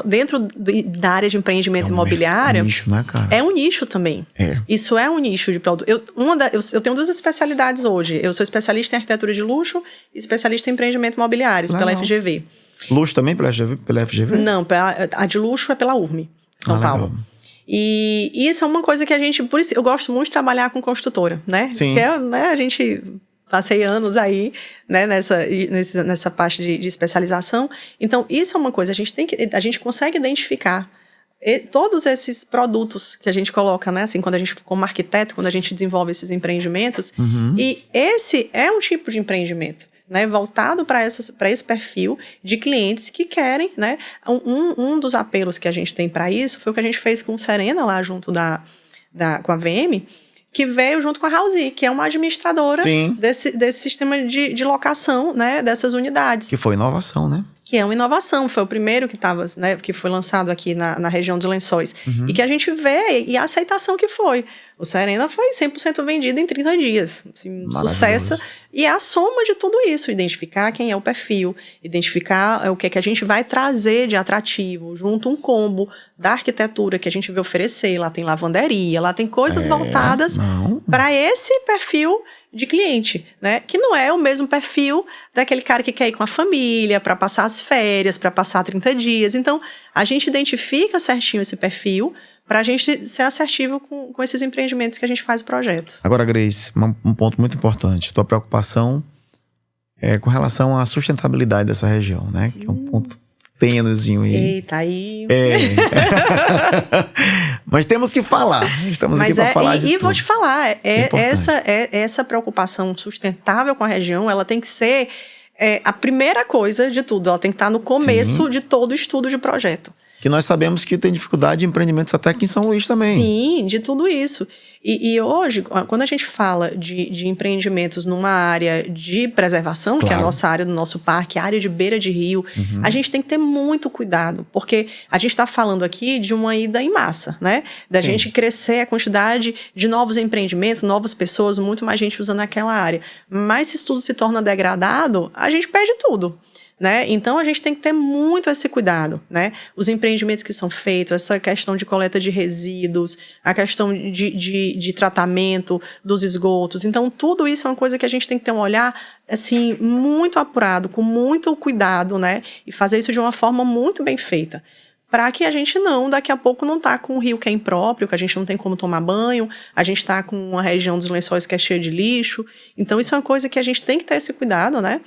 dentro da área de empreendimento imobiliário. É um nicho, né, cara? É um nicho também. Isso é um nicho de produto. Eu tenho 2 especialidades hoje. Eu sou especialista em arquitetura de luxo e especialista em empreendimento imobiliário, pela FGV. Luxo também pela FGV? Não, a de luxo é pela URME, São Paulo. Legal. E isso é uma coisa que a gente... Por isso, eu gosto muito de trabalhar com construtora, né? Sim. Porque, né, a gente... Passei anos aí, né, nessa parte de especialização. Então, isso é uma coisa, a gente consegue identificar todos esses produtos que a gente coloca, né, assim, quando a gente, como arquiteto, quando a gente desenvolve esses empreendimentos. E esse é um tipo de empreendimento, né, voltado para esse perfil de clientes que querem, né. Um dos apelos que a gente tem para isso foi o que a gente fez com o Serena lá junto com a VM, que veio junto com a Housey, que é uma administradora desse sistema de locação, né, dessas unidades. Que foi inovação, né? Que é uma inovação, foi o primeiro que estava, né, que foi lançado aqui na região dos Lençóis. E que a gente vê, e a aceitação que foi. O Serena foi 100% vendido em 30 dias. Assim, sucesso. E é a soma de tudo isso, identificar quem é o perfil, identificar o que é que a gente vai trazer de atrativo, junto um combo da arquitetura que a gente vai oferecer. Lá tem lavanderia, lá tem coisas voltadas para esse perfil de cliente, né? Que não é o mesmo perfil daquele cara que quer ir com a família para passar as férias, para passar 30 dias. Então, a gente identifica certinho esse perfil para a gente ser assertivo com esses empreendimentos que a gente faz o projeto. Agora, Grace, um ponto muito importante. Tua preocupação é com relação à sustentabilidade dessa região, né? Que é um ponto tênuezinho aí. Eita, aí... Mas temos que falar. Estamos aqui para falar de tudo. E vou te falar, essa preocupação sustentável com a região, ela tem que ser a primeira coisa de tudo. Ela tem que estar no começo de todo estudo de projeto. Que nós sabemos que tem dificuldade de empreendimentos até aqui em São Luís também. Sim, de tudo isso. E hoje, quando a gente fala de empreendimentos numa área de preservação, que é a nossa área do nosso parque, a área de beira de rio, a gente tem que ter muito cuidado, porque a gente está falando aqui de uma ida em massa, né? Da gente crescer a quantidade de novos empreendimentos, novas pessoas, muito mais gente usando aquela área. Mas se tudo se torna degradado, a gente perde tudo. Né? Então, a gente tem que ter muito esse cuidado, né? Os empreendimentos que são feitos, essa questão de coleta de resíduos, a questão de tratamento dos esgotos. Então, tudo isso é uma coisa que a gente tem que ter um olhar, assim, muito apurado, com muito cuidado, né? E fazer isso de uma forma muito bem feita. Para que a gente daqui a pouco não tá com um rio que é impróprio, que a gente não tem como tomar banho, a gente tá com uma região dos Lençóis que é cheia de lixo. Então, isso é uma coisa que a gente tem que ter esse cuidado, né?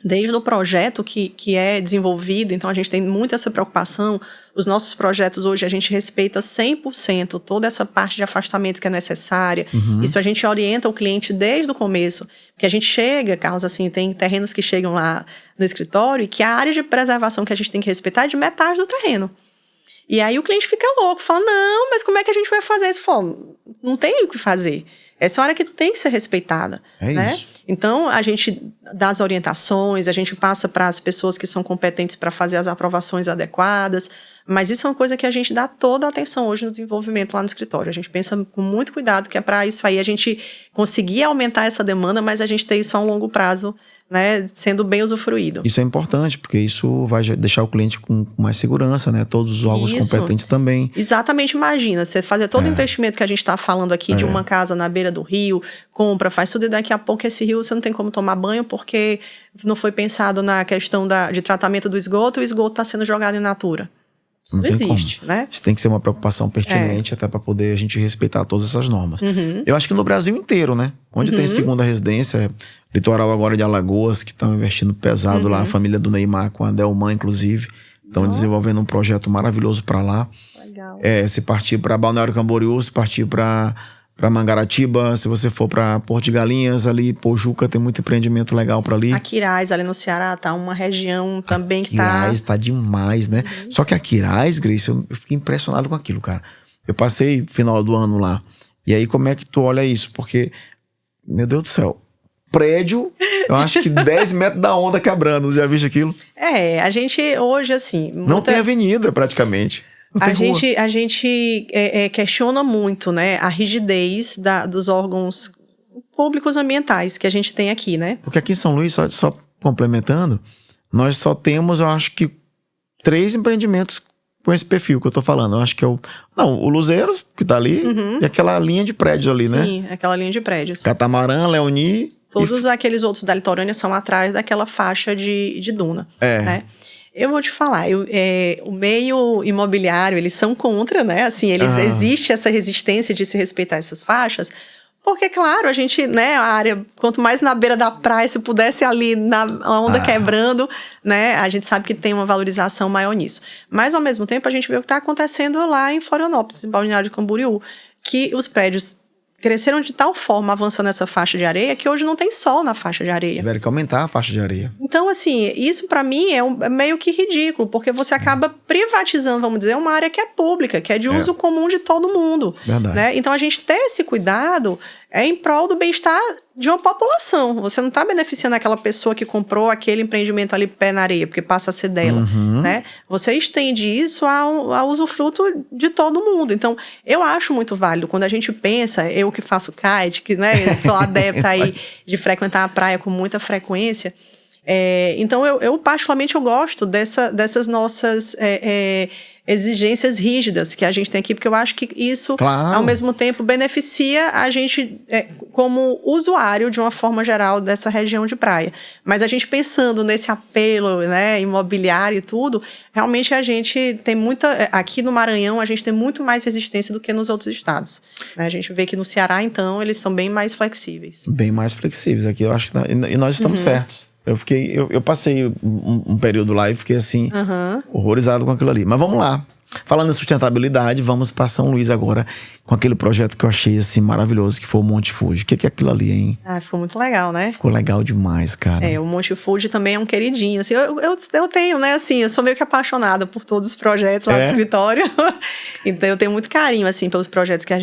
Desde o projeto que é desenvolvido, então a gente tem muito essa preocupação. Os nossos projetos hoje, a gente respeita 100% toda essa parte de afastamento que é necessária. Isso a gente orienta o cliente desde o começo. Porque a gente chega, Carlos, assim, tem terrenos que chegam lá no escritório e que a área de preservação que a gente tem que respeitar é de metade do terreno. E aí o cliente fica louco, fala, não, mas como é que a gente vai fazer isso? Fala, não tem o que fazer. Essa é uma área que tem que ser respeitada, né? Isso. Então, a gente dá as orientações, a gente passa para as pessoas que são competentes para fazer as aprovações adequadas, mas isso é uma coisa que a gente dá toda a atenção hoje no desenvolvimento lá no escritório. A gente pensa com muito cuidado, que é para isso aí a gente conseguir aumentar essa demanda, mas a gente ter isso a um longo prazo, né, sendo bem usufruído. Isso é importante, porque isso vai deixar o cliente com mais segurança, né? Todos os órgãos competentes também. Exatamente, imagina, você fazer todo o investimento que a gente está falando aqui de uma casa na beira do rio, compra, faz tudo e daqui a pouco esse rio você não tem como tomar banho porque não foi pensado na questão de tratamento do esgoto e o esgoto está sendo jogado em natura. Isso não existe, né? Isso tem que ser uma preocupação pertinente até para poder a gente respeitar todas essas normas. Eu acho que no Brasil inteiro, né? Onde tem segunda residência, litoral agora de Alagoas, que estão investindo pesado lá, a família do Neymar com a Delman, inclusive, estão desenvolvendo um projeto maravilhoso para lá. Legal. Se partir para Balneário Camboriú, se partir para Mangaratiba, se você for para Porto de Galinhas, ali, Pojuca, tem muito empreendimento legal para ali. Aquiraz, ali no Ceará, tá uma região também que tá... Aquiraz tá demais, né? Só que Aquiraz, Grace, eu fiquei impressionado com aquilo, cara. Eu passei final do ano lá. E aí, como é que tu olha isso? Porque, meu Deus do céu, prédio, eu acho que 10 metros da onda quebrando. Já viste aquilo? A gente hoje, assim... Não tem avenida, praticamente. A gente questiona muito, né, a rigidez dos órgãos públicos ambientais que a gente tem aqui, né? Porque aqui em São Luís, só complementando, nós só temos, eu acho que 3 empreendimentos com esse perfil que eu tô falando. Eu acho que é o Luzeiro, que tá ali, e aquela linha de prédios ali, né? Sim, aquela linha de prédios. Catamarã, Leoni... Todos aqueles outros da litorânea são atrás daquela faixa de duna, né? Eu vou te falar, o meio imobiliário, eles são contra, né? Assim, existe essa resistência de se respeitar essas faixas, porque, claro, a gente, né, a área, quanto mais na beira da praia, se pudesse ali na onda quebrando, né, a gente sabe que tem uma valorização maior nisso. Mas, ao mesmo tempo, a gente vê o que está acontecendo lá em Florianópolis, em Balneário de Camboriú, que os prédios cresceram de tal forma avançando essa faixa de areia que hoje não tem sol na faixa de areia. Tiveram que aumentar a faixa de areia. Então, assim, isso pra mim é meio que ridículo, porque você acaba privatizando, vamos dizer, uma área que é pública, que é de uso comum de todo mundo. Verdade. Né? Então, a gente ter esse cuidado é em prol do bem-estar de uma população. Você não está beneficiando aquela pessoa que comprou aquele empreendimento ali pé na areia, porque passa a ser dela, né? Você estende isso ao usufruto de todo mundo. Então, eu acho muito válido. Quando a gente pensa, eu que faço kite, que, né, sou adepta aí de frequentar a praia com muita frequência, então eu particularmente eu gosto dessas nossas exigências rígidas que a gente tem aqui, porque eu acho que isso, ao mesmo tempo, beneficia a gente como usuário, de uma forma geral, dessa região de praia. Mas a gente pensando nesse apelo, né, imobiliário e tudo, realmente a gente tem aqui no Maranhão, a gente tem muito mais resistência do que nos outros estados. Né? A gente vê que no Ceará, então, eles são bem mais flexíveis. Bem mais flexíveis aqui, eu acho que e nós estamos certos. Eu passei um período lá e fiquei assim, horrorizado com aquilo ali. Mas vamos lá. Falando em sustentabilidade, vamos para São Luís agora, com aquele projeto que eu achei assim maravilhoso, que foi o Monte Fuji. O que é aquilo ali, hein? Ficou muito legal, né? Ficou legal demais, cara. O Monte Fuji também é um queridinho. Assim, eu tenho, né, assim, eu sou meio que apaixonada por todos os projetos lá do escritório. Então eu tenho muito carinho, assim, pelos projetos que a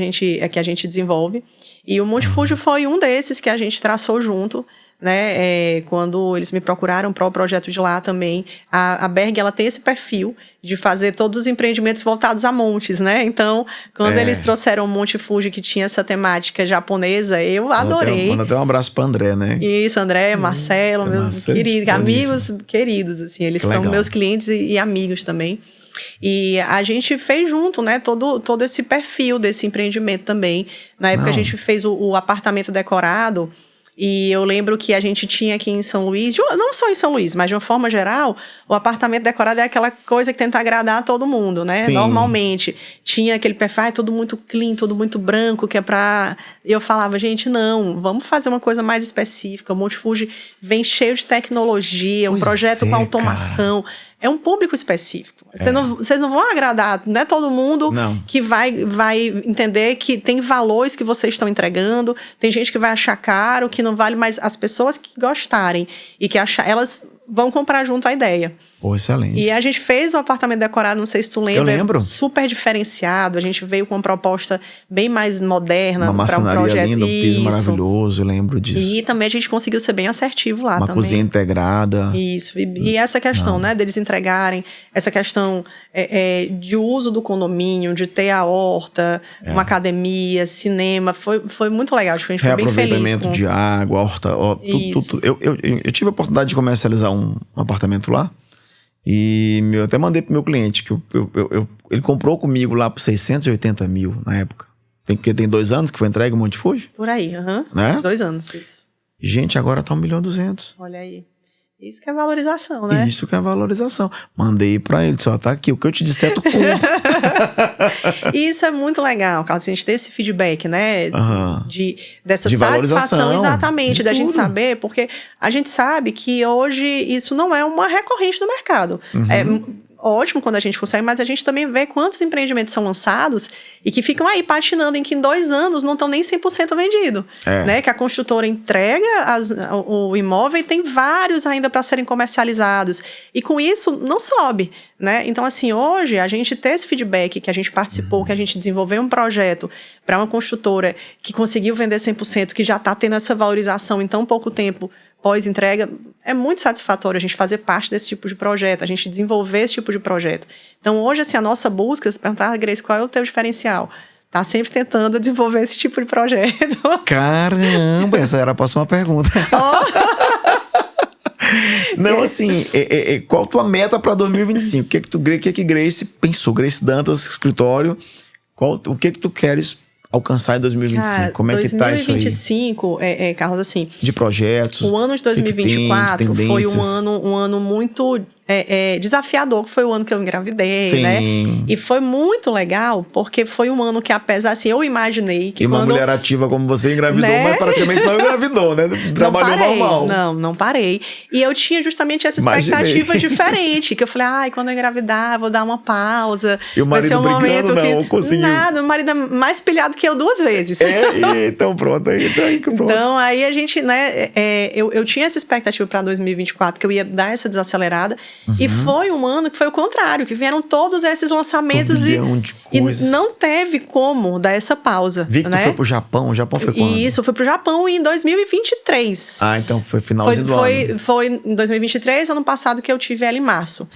gente desenvolve. E o Monte Fuji foi um desses que a gente traçou junto. Né, quando eles me procuraram para o projeto de lá também, a Berg, ela tem esse perfil de fazer todos os empreendimentos voltados a montes, né? Então, quando eles trouxeram o Monte Fuji, que tinha essa temática japonesa, eu adorei. Manda até um abraço para André, né? Isso, André, Marcelo, meus queridos, amigos queridos, assim, eles são meus clientes e amigos também. E a gente fez junto, né, todo esse perfil desse empreendimento também. Na época a gente fez o apartamento decorado. E eu lembro que a gente tinha aqui em São Luís, não só em São Luís, mas de uma forma geral, o apartamento decorado é aquela coisa que tenta agradar a todo mundo, né? Sim. Normalmente. Tinha aquele perfil, tudo muito clean, tudo muito branco, que é pra... E eu falava, gente, não, vamos fazer uma coisa mais específica. O Monte Fuji vem cheio de tecnologia, um projeto com automação. Cara. É um público específico. Vocês não vão agradar, não é todo mundo que vai entender que tem valores que vocês estão entregando. Tem gente que vai achar caro, que não vale, mas as pessoas que gostarem e que elas vão comprar junto a ideia. Pô, excelente. E a gente fez o apartamento decorado, não sei se tu lembra. Eu lembro. Super diferenciado. A gente veio com uma proposta bem mais moderna para um projeto. Linda, um piso maravilhoso, eu lembro disso. E também a gente conseguiu ser bem assertivo lá também. Uma cozinha integrada. Isso. E essa questão, né, deles entregarem, essa questão de uso do condomínio, de ter a horta, uma academia, cinema, foi muito legal. Acho que a gente foi bem feliz. Reaproveitamento de água, horta, tudo. Eu tive a oportunidade de comercializar um apartamento lá. E eu até mandei pro meu cliente que ele comprou comigo lá por 680 mil na época. Porque tem 2 anos que foi entregue o Monte Fuji. Por aí, né? 2 anos, isso. Gente, agora tá 1.200.000. Olha aí. Isso que é valorização, né? Isso que é valorização. Mandei pra ele, só tá aqui. O que eu te disser, tu compra. Isso é muito legal, Carlos. A gente ter esse feedback, né? Dessa de satisfação, exatamente, da gente saber, porque a gente sabe que hoje isso não é uma recorrente do mercado. É ótimo quando a gente consegue, mas a gente também vê quantos empreendimentos são lançados e que ficam aí patinando em que em 2 anos não estão nem 100% vendidos. Né? Que a construtora entrega o imóvel e tem vários ainda para serem comercializados. E com isso, não sobe. Né? Então, assim, hoje, a gente ter esse feedback que a gente participou, que a gente desenvolveu um projeto para uma construtora que conseguiu vender 100%, que já está tendo essa valorização em tão pouco tempo pós-entrega, é muito satisfatório a gente fazer parte desse tipo de projeto, a gente desenvolver esse tipo de projeto. Então, hoje, assim, a nossa busca, se perguntar, Grace, qual é o teu diferencial? Tá sempre tentando desenvolver esse tipo de projeto. Caramba, essa era a próxima pergunta. Não, assim, qual a tua meta para 2025? O que Grace pensou? Grace Dantas, escritório. O que tu queres alcançar em 2025? Cara, Como é que tá isso aí? 2025, Carlos, assim... De projetos. O ano de 2024 tem, foi um ano muito desafiador, que foi o ano que eu engravidei, Sim. né? E foi muito legal, porque foi um ano que, apesar, assim, eu imaginei que uma mulher ativa como você engravidou, né? mas praticamente não engravidou, né? Trabalhou normal. Não parei. E eu tinha justamente essa expectativa diferente, que eu falei, quando eu engravidar, vou dar uma pausa. E o marido brigando, não, conseguiu. Nada, o marido é mais pilhado que eu 2 vezes. Então pronto, Então, aí a gente, né, eu tinha essa expectativa para 2024, que eu ia dar essa desacelerada. E foi um ano que foi o contrário, que vieram todos esses lançamentos e não teve como dar essa pausa. Vi que tu foi pro Japão. O Japão foi quando? Isso, eu fui pro Japão em 2023. Então foi finalzinho do ano. Foi em 2023, ano passado, que eu tive ela em março.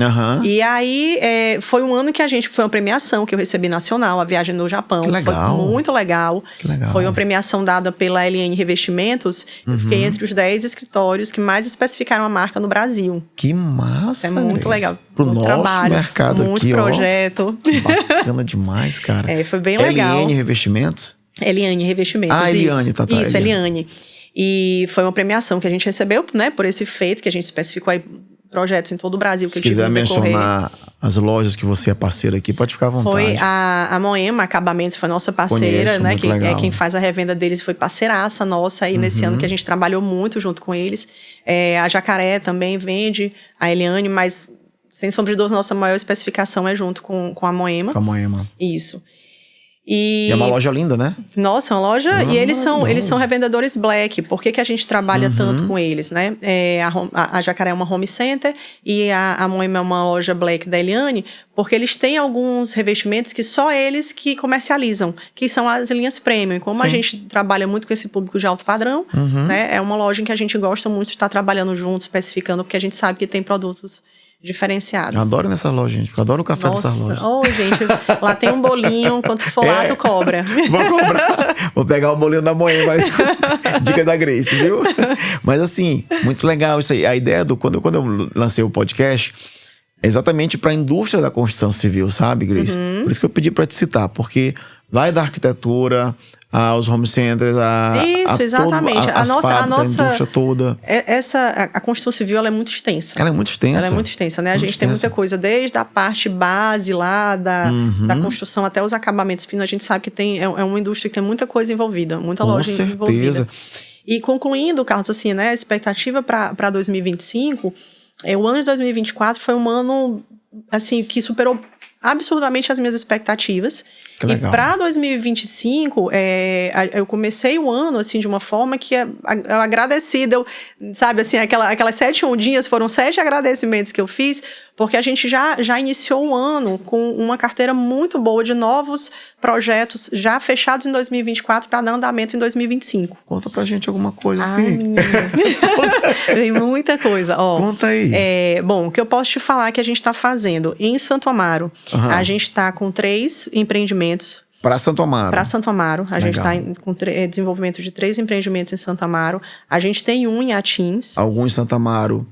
E aí, foi um ano que a gente... Foi uma premiação que eu recebi nacional, a viagem no Japão. Que legal. Foi muito legal. Que legal. Foi uma premiação dada pela LN Revestimentos. Eu fiquei entre os 10 escritórios que mais especificaram a marca no Brasil. Que massa! É muito legal. Pro muito nosso trabalho, mercado muito aqui, projeto. Bacana demais, cara. Foi bem legal. LN Revestimentos? Eliane Revestimentos. Eliane, isso. Tá. Isso, Eliane. E foi uma premiação que a gente recebeu, né, por esse feito, que a gente especificou aí projetos em todo o Brasil. Se quiser mencionar as lojas que você é parceira aqui, pode ficar à vontade. Foi a Moema Acabamentos, foi nossa parceira, né? Que legal. É quem faz a revenda deles, foi parceiraça nossa aí nesse ano que a gente trabalhou muito junto com eles. A Jacaré também vende, a Eliane, mas sem sombra de dúvida, nossa maior especificação é junto com a Moema. Com a Moema. Isso. E é uma loja linda, né? Nossa, é uma loja... E eles são revendedores black. Por que a gente trabalha tanto com eles, né? A Jacaré é uma home center e a Moema é uma loja black da Eliane, porque eles têm alguns revestimentos que só eles que comercializam, que são as linhas premium. Como a gente trabalha muito com esse público de alto padrão, né? É uma loja em que a gente gosta muito de estar trabalhando junto, especificando, porque a gente sabe que tem produtos diferenciados. Eu adoro nessa loja, gente. Eu adoro o café dessas lojas. Gente, lá tem um bolinho, quando for lá, tu cobra. Vou cobrar. Vou pegar o bolinho da Moema. Dica da Grace, viu? Mas assim, muito legal isso aí. A ideia quando eu lancei o podcast, é exatamente para a indústria da construção civil, sabe, Grace? Por isso que eu pedi para te citar, porque vai da arquitetura aos home centers, exatamente. A indústria toda. A construção civil, ela é muito extensa. Ela é muito extensa. Ela é muito extensa, né? A gente tem muita coisa, desde a parte base lá, da construção até os acabamentos finos. A gente sabe que é uma indústria que tem muita coisa envolvida, muita loja envolvida. E concluindo, Carlos, assim, né? A expectativa para 2025, o ano de 2024 foi um ano, assim, que superou absurdamente as minhas expectativas. E para 2025, eu comecei o ano, assim, de uma forma que eu agradecida. Sabe, assim, aquelas 7 ondinhas, foram 7 agradecimentos que eu fiz, porque a gente já iniciou o ano com uma carteira muito boa de novos projetos já fechados em 2024 para dar andamento em 2025. Conta pra gente alguma coisa assim. Tem muita coisa. Conta aí. Bom, o que eu posso te falar que a gente está fazendo em Santo Amaro, a gente está com 3 empreendimentos. Para Santo Amaro. Para Santo Amaro. A gente está com desenvolvimento de 3 empreendimentos em Santo Amaro. A gente tem um em Atins. Algum em Santo Amaro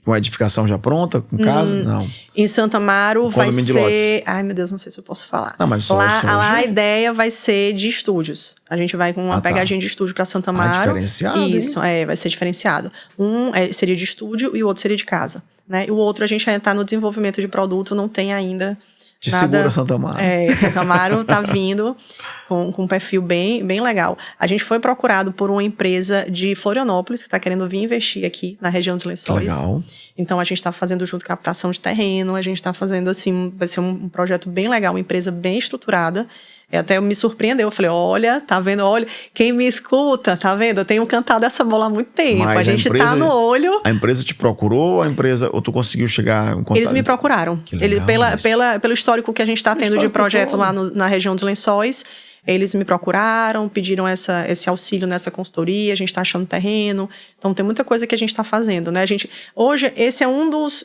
com a edificação já pronta, com casa? Não. Em Santo Amaro vai ser... Ai, meu Deus, não sei se eu posso falar. Não, mas lá a ideia vai ser de estúdios. A gente vai com uma pegadinha de estúdio para Santo Amaro. Diferenciado, isso, vai ser diferenciado. Um seria de estúdio e o outro seria de casa. Né? E o outro a gente ainda está no desenvolvimento de produto, não tem ainda... Segura Santo Amaro. Santo Amaro tá vindo com um perfil bem legal. A gente foi procurado por uma empresa de Florianópolis que está querendo vir investir aqui na região dos Lençóis. Legal. Então a gente está fazendo junto captação de terreno, a gente está fazendo assim, vai ser um projeto bem legal, uma empresa bem estruturada. Até me surpreendeu, eu falei, olha, tá vendo, olha, quem me escuta, tá vendo? Eu tenho cantado essa bola há muito tempo, a gente tá no olho. A empresa te procurou, ou tu conseguiu chegar em contato? Eles me procuraram, pelo histórico que a gente tá tendo de projeto lá na região dos Lençóis. Eles me procuraram, pediram esse auxílio nessa consultoria, a gente está achando terreno. Então, tem muita coisa que a gente está fazendo, né? Hoje, isso é um dos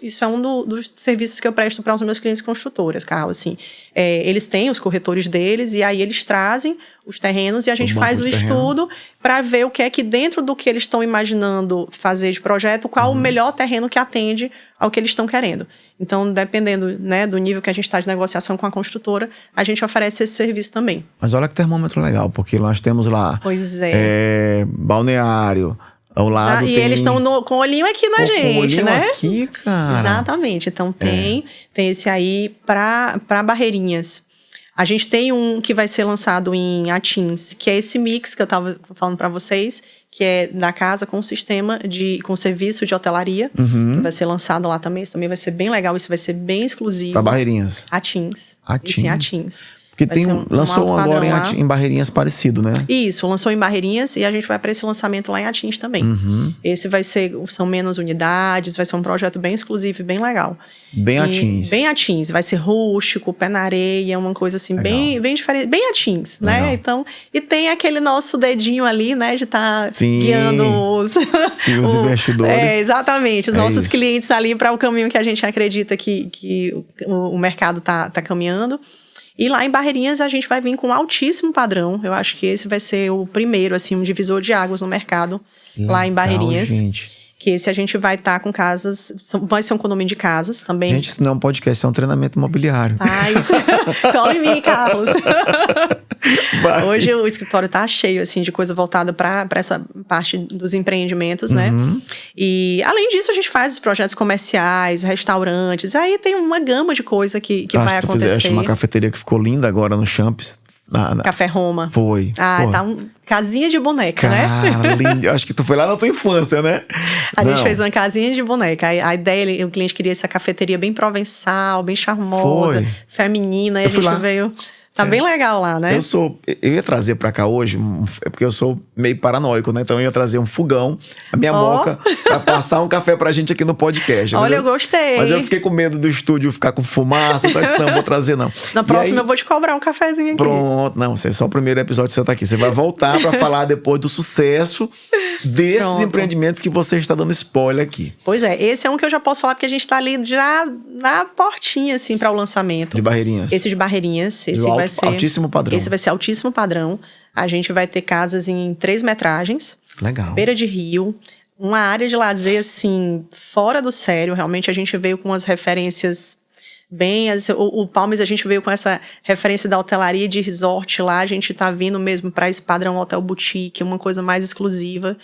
serviços que eu presto para os meus clientes construtoras, Carlos, assim. Eles têm os corretores deles e aí eles trazem os terrenos e a gente faz o estudo para ver o que é que dentro do que eles estão imaginando fazer de projeto, qual o melhor terreno que atende ao que eles estão querendo. Então, dependendo, né, do nível que a gente está de negociação com a construtora, a gente oferece esse serviço também. Mas olha que termômetro legal, porque nós temos lá Pois balneário, ao lado e tem... eles estão com o olhinho aqui na gente, com o olhinho né? aqui, cara. Exatamente. Então, tem esse aí para Barreirinhas. A gente tem um que vai ser lançado em Atins, que é esse mix que eu estava falando para vocês, que é da casa com sistema com serviço de hotelaria, que vai ser lançado lá também. Isso também vai ser bem legal, isso vai ser bem exclusivo. Para Barreirinhas. Atins. Atins. Isso em Atins. Porque lançou um agora em Barreirinhas parecido, né? Isso, lançou em Barreirinhas e a gente vai para esse lançamento lá em Atins também. Esse são menos unidades, vai ser um projeto bem exclusivo e bem legal. Bem Atins. Bem Atins, vai ser rústico, pé na areia, uma coisa assim bem diferente, bem Atins, né? Legal. Então, e tem aquele nosso dedinho ali, né, de estar guiando os investidores. Exatamente, os nossos clientes ali para o caminho que a gente acredita que o mercado tá caminhando. E lá em Barreirinhas a gente vai vir com altíssimo padrão. Eu acho que esse vai ser o primeiro, assim, um divisor de águas no mercado. Legal, lá em Barreirinhas. Gente. Que esse a gente vai estar com casas... Vai ser um condomínio de casas também. Gente, isso não é um podcast, isso é um treinamento imobiliário. Isso... Cola em mim, Carlos. Hoje o escritório tá cheio, assim, de coisa voltada para essa parte dos empreendimentos, né? E, além disso, a gente faz os projetos comerciais, restaurantes. Aí tem uma gama de coisa que vai acontecer. Acho uma cafeteria que ficou linda agora no Champs. Café Roma. Foi. Tá casinha de boneca, né? Cara, lindo. Acho que tu foi lá na tua infância, né? A gente fez uma casinha de boneca. A ideia, o cliente queria essa cafeteria bem provençal, bem charmosa, feminina. E a gente veio... Tá bem legal lá, né? Eu ia trazer pra cá hoje, porque eu sou meio paranoico, né? Então eu ia trazer um fogão, a minha moca, pra passar um café pra gente aqui no podcast. Olha, eu gostei. Mas eu fiquei com medo do estúdio ficar com fumaça, então não vou trazer não. Na próxima eu vou te cobrar um cafezinho aqui. Pronto, não, esse é só o primeiro episódio que você tá aqui. Você vai voltar pra falar depois do sucesso desses empreendimentos que você está dando spoiler aqui. Pois é, esse é um que eu já posso falar, porque a gente tá ali já na portinha, assim, pra o lançamento. De Barreirinhas. Esse de Barreirinhas, esse vai ser... Altíssimo padrão. Esse vai ser altíssimo padrão. A gente vai ter casas em 3 metragens. Legal. Beira de rio. Uma área de lazer, assim, fora do sério. Realmente, a gente veio com as referências bem... O Palmes, a gente veio com essa referência da hotelaria de resort lá. A gente tá vindo mesmo para esse padrão hotel boutique, uma coisa mais exclusiva.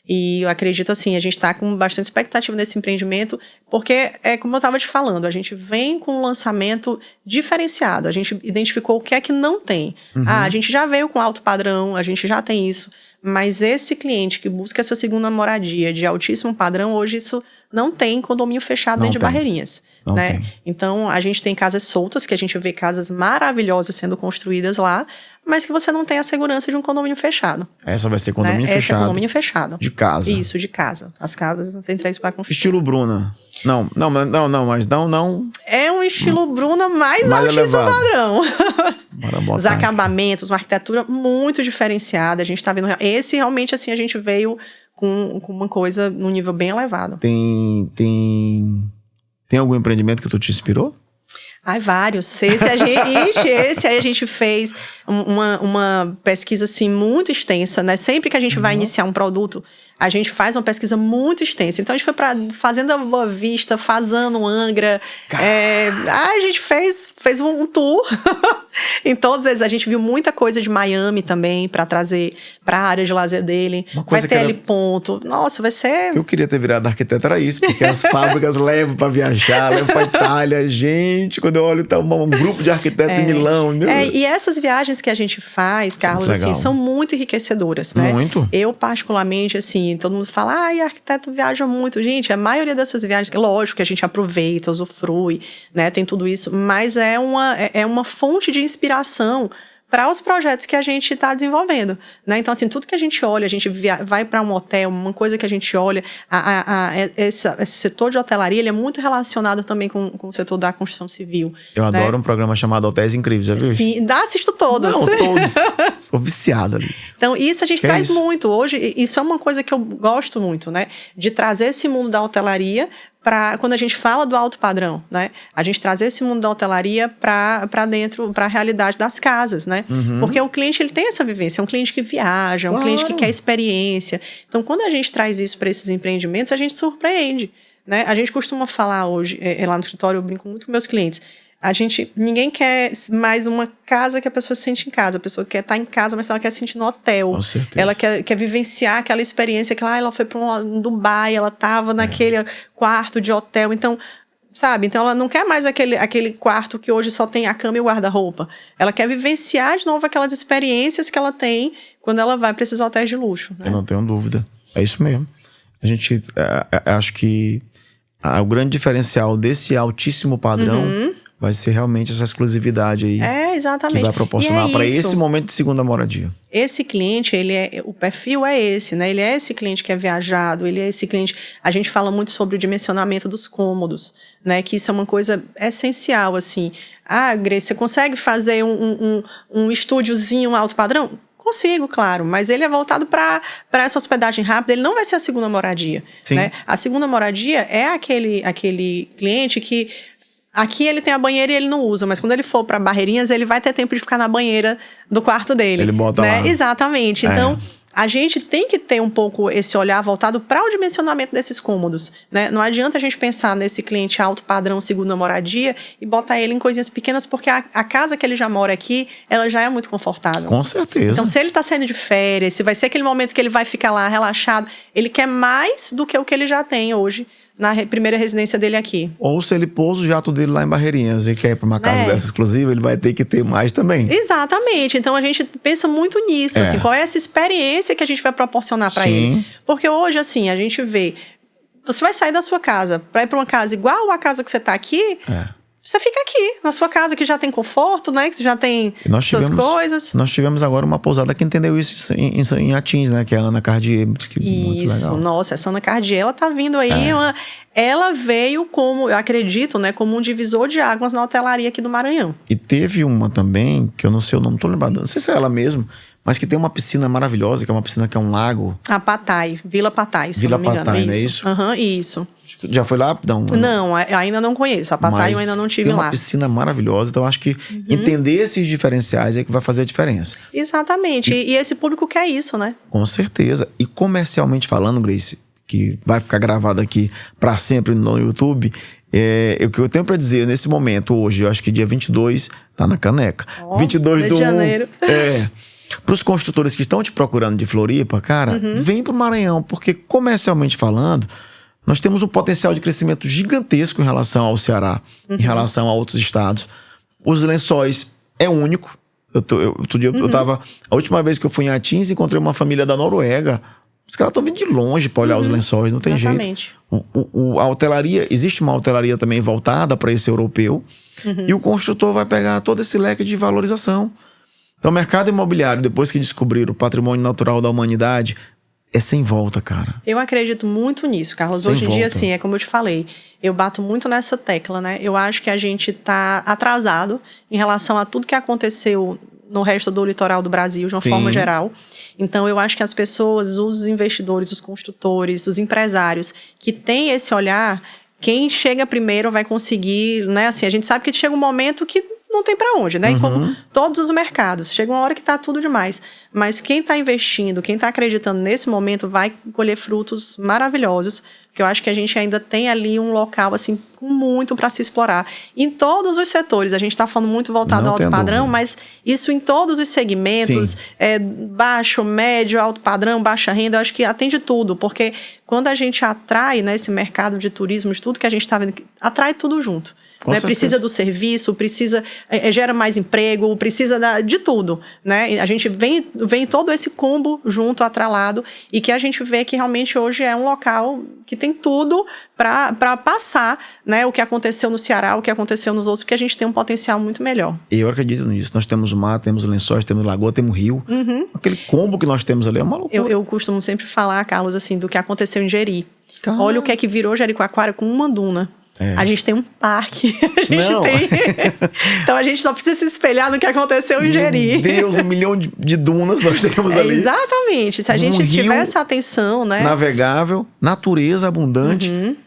E eu acredito, assim, a gente tá com bastante expectativa nesse empreendimento, porque, como eu tava te falando, a gente vem com um lançamento diferenciado. A gente identificou o que é que não tem. A gente já veio com alto padrão, a gente já tem isso. Mas esse cliente que busca essa segunda moradia de altíssimo padrão, hoje isso não tem condomínio fechado dentro de Barreirinhas. Né? Então, a gente tem casas soltas, que a gente vê casas maravilhosas sendo construídas lá, mas que você não tem a segurança de um condomínio fechado. Essa vai ser condomínio fechado? Essa é condomínio fechado. De casa? Isso, de casa. As casas centrais para construir. Estilo Bruna? Não, mas não... É um estilo Bruna mais altíssimo padrão. Os acabamentos, uma arquitetura muito diferenciada. A gente tá vendo... Esse, realmente, assim, a gente veio com uma coisa num nível bem elevado. Tem algum empreendimento que tu te inspirou? Vários. Esse aí a gente fez uma pesquisa, assim, muito extensa, né? Sempre que a gente vai iniciar um produto, a gente faz uma pesquisa muito extensa. Então, a gente foi pra Fazenda Boa Vista, Fazano, Angra. A gente fez um tour. Em todos eles, a gente viu muita coisa de Miami também, pra trazer pra área de lazer dele. Vai ter ali ponto. Nossa, vai ser... Eu queria ter virado arquiteto, era isso, porque as fábricas levam pra viajar, levam pra Itália. Gente, quando eu olho, tá um grupo de arquitetos em Milão. E essas viagens que a gente faz, Carlos, assim, são muito enriquecedoras, né? Muito. Eu, particularmente, assim, todo mundo fala, arquiteto viaja muito. Gente, a maioria dessas viagens, lógico que a gente aproveita, usufrui, né? Tem tudo isso, mas é uma fonte de inspiração para os projetos que a gente está desenvolvendo, né? Então, assim, tudo que a gente olha, a gente vai para um hotel, uma coisa que a gente olha, esse setor de hotelaria, ele é muito relacionado também com o setor da construção civil. Eu adoro um programa chamado Hotéis Incríveis, já viu? Sim, assisto todos. Não, todos. Sou viciado ali. Então, isso a gente traz muito. Hoje, isso é uma coisa que eu gosto muito, né? De trazer esse mundo da hotelaria quando a gente fala do alto padrão, né? A gente trazer esse mundo da hotelaria para dentro, para a realidade das casas, né? Porque o cliente, ele tem essa vivência, é um cliente que viaja, um cliente que quer experiência. Então, quando a gente traz isso para esses empreendimentos, a gente surpreende, né? A gente costuma falar hoje, lá no escritório, eu brinco muito com meus clientes, ninguém quer mais uma casa que a pessoa se sente em casa. A pessoa quer estar em casa, mas ela quer se sentir no hotel. Com certeza. Ela quer vivenciar aquela experiência que ela foi para um Dubai, ela estava naquele quarto de hotel. Então, sabe? Então, ela não quer mais aquele quarto que hoje só tem a cama e o guarda-roupa. Ela quer vivenciar de novo aquelas experiências que ela tem quando ela vai para esses hotéis de luxo. Né? Eu não tenho dúvida. É isso mesmo. A gente, acho que o grande diferencial desse altíssimo padrão vai ser realmente essa exclusividade aí. Exatamente. Que vai proporcionar para esse momento de segunda moradia. Esse cliente, o perfil é esse, né? Ele é esse cliente que é viajado, ele é esse cliente... A gente fala muito sobre o dimensionamento dos cômodos, né? Que isso é uma coisa essencial, assim. Grace, você consegue fazer um estúdiozinho alto padrão? Consigo, claro, mas ele é voltado para essa hospedagem rápida, ele não vai ser a segunda moradia. Né? A segunda moradia é aquele cliente que aqui ele tem a banheira e ele não usa, mas quando ele for para Barreirinhas, ele vai ter tempo de ficar na banheira do quarto dele. Ele bota lá. Exatamente. Então, a gente tem que ter um pouco esse olhar voltado para o dimensionamento desses cômodos, né? Não adianta a gente pensar nesse cliente alto padrão, segunda moradia, e botar ele em coisinhas pequenas, porque a casa que ele já mora aqui, ela já é muito confortável. Com certeza. Então, se ele está saindo de férias, se vai ser aquele momento que ele vai ficar lá relaxado, ele quer mais do que o que ele já tem hoje na primeira residência dele aqui. Ou se ele pôs o jato dele lá em Barreirinhas e quer ir para uma casa dessa exclusiva, ele vai ter que ter mais também. Exatamente. Então, a gente pensa muito nisso. Assim, qual é essa experiência que a gente vai proporcionar para ele? Porque hoje, assim, a gente vê... Você vai sair da sua casa para ir para uma casa igual à casa que você está aqui... Você fica aqui, na sua casa, que já tem conforto, né? Que você já tem suas coisas. Nós tivemos agora uma pousada que entendeu isso em Atins, né? Que é a Ana Cardier. Que muito legal. Nossa, essa Ana Cardier, ela tá vindo aí. Ela veio como, eu acredito, né? Como um divisor de águas na hotelaria aqui do Maranhão. E teve uma também, que eu não sei o nome, não tô lembrando. Não sei se é ela mesmo, mas que tem uma piscina maravilhosa, que é uma piscina que é um lago. A Pattaya, Vila Pattaya, se Vila não me engano. Pattaya, não é isso? Isso. Já foi lá? Não, ainda não conheço. A Pattaya eu ainda não tive lá. Tem uma piscina maravilhosa, então acho que entender esses diferenciais é que vai fazer a diferença. Exatamente. E esse público quer isso, né? Com certeza. E comercialmente falando, Grace, que vai ficar gravado aqui para sempre no YouTube, o que eu tenho para dizer nesse momento, hoje, eu acho que dia 22, tá na caneca. 22 de janeiro. Para os construtores que estão te procurando de Floripa, cara, vem pro Maranhão, porque comercialmente falando, nós temos um potencial de crescimento gigantesco em relação ao Ceará, em relação a outros estados. Os Lençóis é único. Outro dia eu tava... A última vez que eu fui em Atins, encontrei uma família da Noruega. Os caras estão vindo de longe para olhar os Lençóis, não tem jeito. A hotelaria, existe uma hotelaria também voltada para esse europeu, e o construtor vai pegar todo esse leque de valorização. Então, o mercado imobiliário, depois que descobriram o patrimônio natural da humanidade, é sem volta, cara. Eu acredito muito nisso, Carlos. Hoje em dia, assim, é como eu te falei, eu bato muito nessa tecla, né? Eu acho que a gente tá atrasado em relação a tudo que aconteceu no resto do litoral do Brasil, de uma forma geral. Então, eu acho que as pessoas, os investidores, os construtores, os empresários que têm esse olhar, quem chega primeiro vai conseguir, né? Assim, a gente sabe que chega um momento que não tem para onde, né? E como todos os mercados, chega uma hora que tá tudo demais. Mas quem tá investindo, quem tá acreditando nesse momento vai colher frutos maravilhosos, porque eu acho que a gente ainda tem ali um local, assim, com muito para se explorar. Em todos os setores, a gente tá falando muito voltado ao alto padrão, mas isso em todos os segmentos, baixo, médio, alto padrão, baixa renda, eu acho que atende tudo, porque quando a gente atrai, né, esse mercado de turismo, de tudo que a gente tá vendo, atrai tudo junto. Né? Precisa do serviço, gera mais emprego, precisa de tudo, né? A gente vem todo esse combo junto, atrelado, e que a gente vê que realmente hoje é um local que tem tudo para passar, né, o que aconteceu no Ceará, o que aconteceu nos outros, porque a gente tem um potencial muito melhor. E eu acredito nisso. Nós temos mar, temos Lençóis, temos lagoa, temos rio. Aquele combo que nós temos ali é uma loucura. Eu costumo sempre falar, Carlos, assim, do que aconteceu em Jeri. Olha o que é que virou Jericoacoara com uma duna. A gente tem um parque, Então a gente só precisa se espelhar no que aconteceu em Jeri. Meu Deus, 1 milhão de dunas nós temos ali. Exatamente, se a gente tiver essa atenção, né? Navegável, natureza abundante.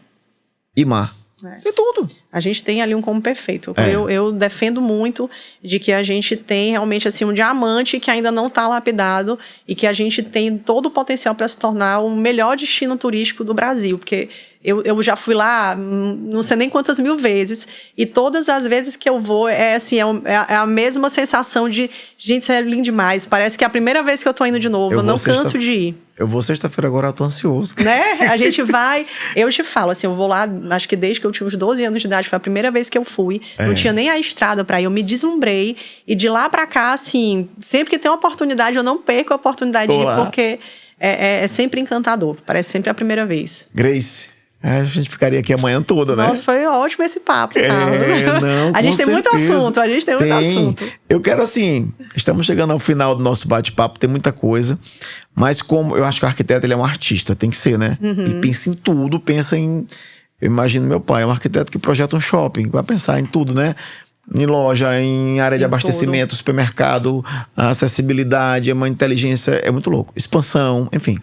e mar. Tem tudo. A gente tem ali um combo perfeito. Eu defendo muito de que a gente tem realmente assim um diamante que ainda não está lapidado e que a gente tem todo o potencial para se tornar o melhor destino turístico do Brasil. Porque eu já fui lá não sei nem quantas mil vezes e todas as vezes que eu vou é a mesma sensação de gente, isso é lindo demais. Parece que é a primeira vez que eu tô indo de novo. Eu não canso de ir. Eu vou sexta-feira agora, eu tô ansioso. Né? A gente vai... Eu te falo, assim, eu vou lá, acho que desde que eu tinha uns 12 anos de idade, foi a primeira vez que eu fui. Não tinha nem a estrada pra ir, eu me deslumbrei. E de lá pra cá, assim, sempre que tem uma oportunidade, eu não perco a oportunidade de ir, porque é sempre encantador. Parece sempre a primeira vez. Grace, a gente ficaria aqui amanhã toda, né? Nossa, foi ótimo esse papo, cara. Não, a gente tem muito assunto, muito assunto. Eu quero, assim, estamos chegando ao final do nosso bate-papo, tem muita coisa. Mas como eu acho que o arquiteto, ele é um artista, tem que ser, né? Ele pensa em tudo, eu imagino meu pai, é um arquiteto que projeta um shopping, vai pensar em tudo, né? Em loja, em área de abastecimento, supermercado, acessibilidade, é uma inteligência, é muito louco. Expansão, enfim.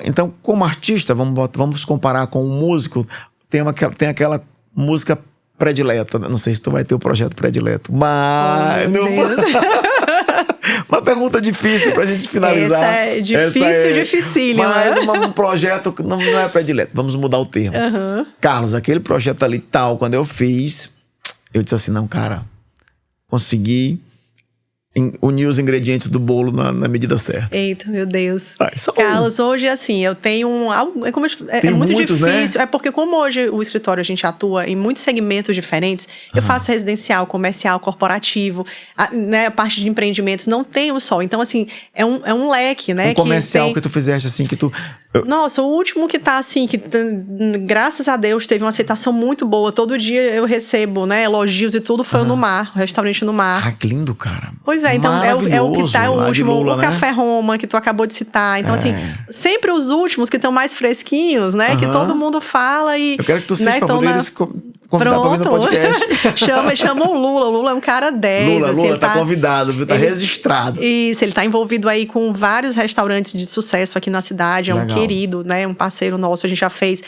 Então, como artista, vamos comparar com um músico, tem aquela música predileta, não sei se tu vai ter o projeto predileto, mas... Uma pergunta difícil pra gente finalizar. Essa é dificílima. Mas um projeto que não é predileto, vamos mudar o termo. Carlos, aquele projeto ali tal, quando eu fiz, eu disse assim, não, cara, consegui unir os ingredientes do bolo na medida certa. Eita, meu Deus. Carlos, hoje, assim, eu tenho é muito muitos, difícil. Né? É porque como hoje o escritório a gente atua em muitos segmentos diferentes, eu faço residencial, comercial, corporativo, né, a parte de empreendimentos, não tenho só. Então, assim, é um leque, né? Um comercial que tu fizeste, assim, que tu... Nossa, o último que tá assim, que graças a Deus teve uma aceitação muito boa. Todo dia eu recebo, né, elogios e tudo, foi o No Mar, o restaurante No Mar. Ah, que lindo, cara. Pois é, então é o que tá o último, Lula, o Café Roma, que tu acabou de citar. Então, assim, sempre os últimos que estão mais fresquinhos, né, que todo mundo fala e... Eu quero que tu seja, né, pra poder convidar pra vir no podcast. chama o Lula. O Lula é um cara 10. Lula, assim, Lula tá convidado, viu? Tá registrado. Isso, ele tá envolvido aí com vários restaurantes de sucesso aqui na cidade. É um querido, né? Um parceiro nosso. A gente já fiz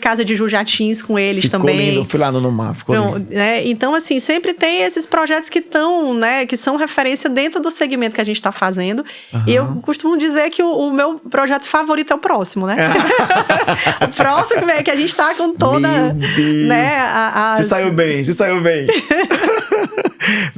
casa de Jujatins com eles também. Ficou lindo, eu fui lá no Mar, ficou lindo. Né? Então, assim, sempre tem esses projetos que estão, né? Que são referência dentro do segmento que a gente tá fazendo. E eu costumo dizer que o meu projeto favorito é o próximo, né? O próximo que a gente tá com toda... Meu Deus. Né? Se saiu bem.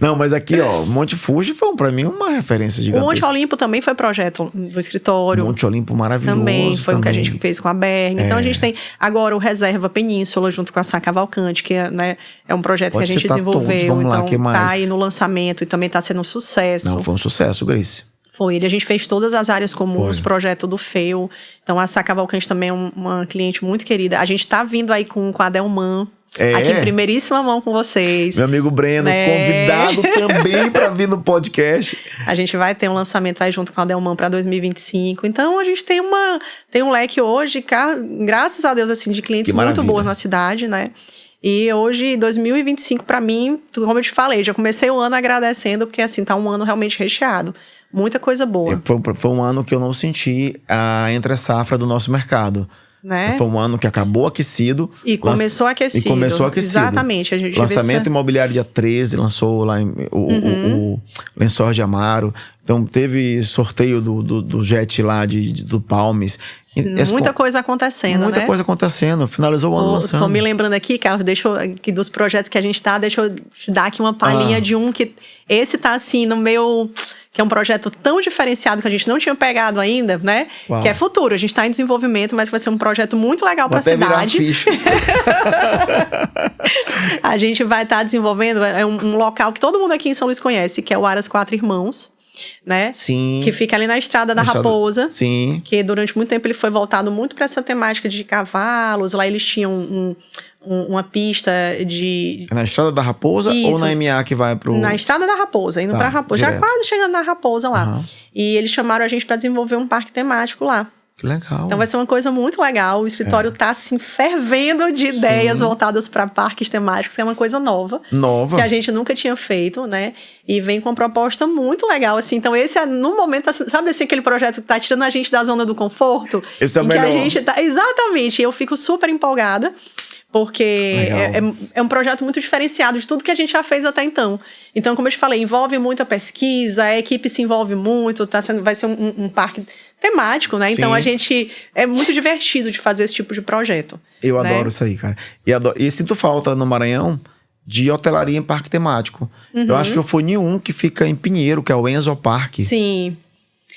Não, mas aqui, ó, Monte Fuji foi pra mim uma referência gigantesca. O Monte Olimpo também foi projeto do escritório. Monte Olimpo maravilhoso. Também foi o que a gente fez com a Berg. Então a gente tem agora o Reserva Península junto com a Sá Cavalcante, que é um projeto que a gente desenvolveu. Vamos lá, então tá aí no lançamento e também tá sendo um sucesso. Não, foi um sucesso, Grace. Foi ele. A gente fez todas as áreas comuns, projeto do FEU. Então a Sá Cavalcante também é uma cliente muito querida. A gente tá vindo aí com a Delman. Aqui em primeiríssima mão com vocês. Meu amigo Breno, convidado também para vir no podcast. A gente vai ter um lançamento aí junto com a Delman para 2025. Então, a gente tem um leque hoje, graças a Deus, assim, de clientes muito bons na cidade, né? E hoje, 2025, para mim, como eu te falei, já comecei o ano agradecendo, porque, assim, tá um ano realmente recheado. Muita coisa boa. Foi um ano que eu não senti a entre-safra do nosso mercado. Né? Foi um ano que acabou aquecido. E começou aquecido. Exatamente. A gente lançamento imobiliário dia 13, lançou lá o Lençóis de Amaro. Então teve sorteio do jet lá do Palmes. Muita coisa acontecendo, Muita coisa acontecendo. Finalizou o ano lançando. Tô me lembrando aqui, Carlos, que dos projetos que a gente tá, deixa eu te dar aqui uma palhinha de um que... Esse tá assim, no meu... Que é um projeto tão diferenciado que a gente não tinha pegado ainda, né? Uau. Que é futuro. A gente está em desenvolvimento, mas vai ser um projeto muito legal para a cidade. A gente vai estar desenvolvendo um local que todo mundo aqui em São Luís conhece, que é o Aras Quatro Irmãos, né? Sim. Que fica ali na Estrada da Raposa. Sim. Que durante muito tempo ele foi voltado muito para essa temática de cavalos. Lá eles tinham uma pista de... Na Estrada da Raposa. Isso. Ou na MA que vai pro... Na Estrada da Raposa, indo pra Raposa. Direto. Já quase chegando na Raposa lá. E eles chamaram a gente para desenvolver um parque temático lá. Que legal. Então vai ser uma coisa muito legal. O escritório tá assim fervendo de ideias voltadas para parques temáticos, que é uma coisa nova. Que a gente nunca tinha feito, né? E vem com uma proposta muito legal, assim. Então esse é, no momento, sabe assim, aquele projeto que tá tirando a gente da zona do conforto? Esse é o melhor. Que a gente tá, exatamente. Eu fico super empolgada. Porque é um projeto muito diferenciado de tudo que a gente já fez até então. Então, como eu te falei, envolve muita pesquisa, a equipe se envolve muito, vai ser um parque temático, né? Sim. Então, é muito divertido de fazer esse tipo de projeto. Eu adoro isso aí, cara. E sinto falta no Maranhão de hotelaria em parque temático. Eu acho que eu fui em um que fica em Pinheiro, que é o Enzo Park. Sim.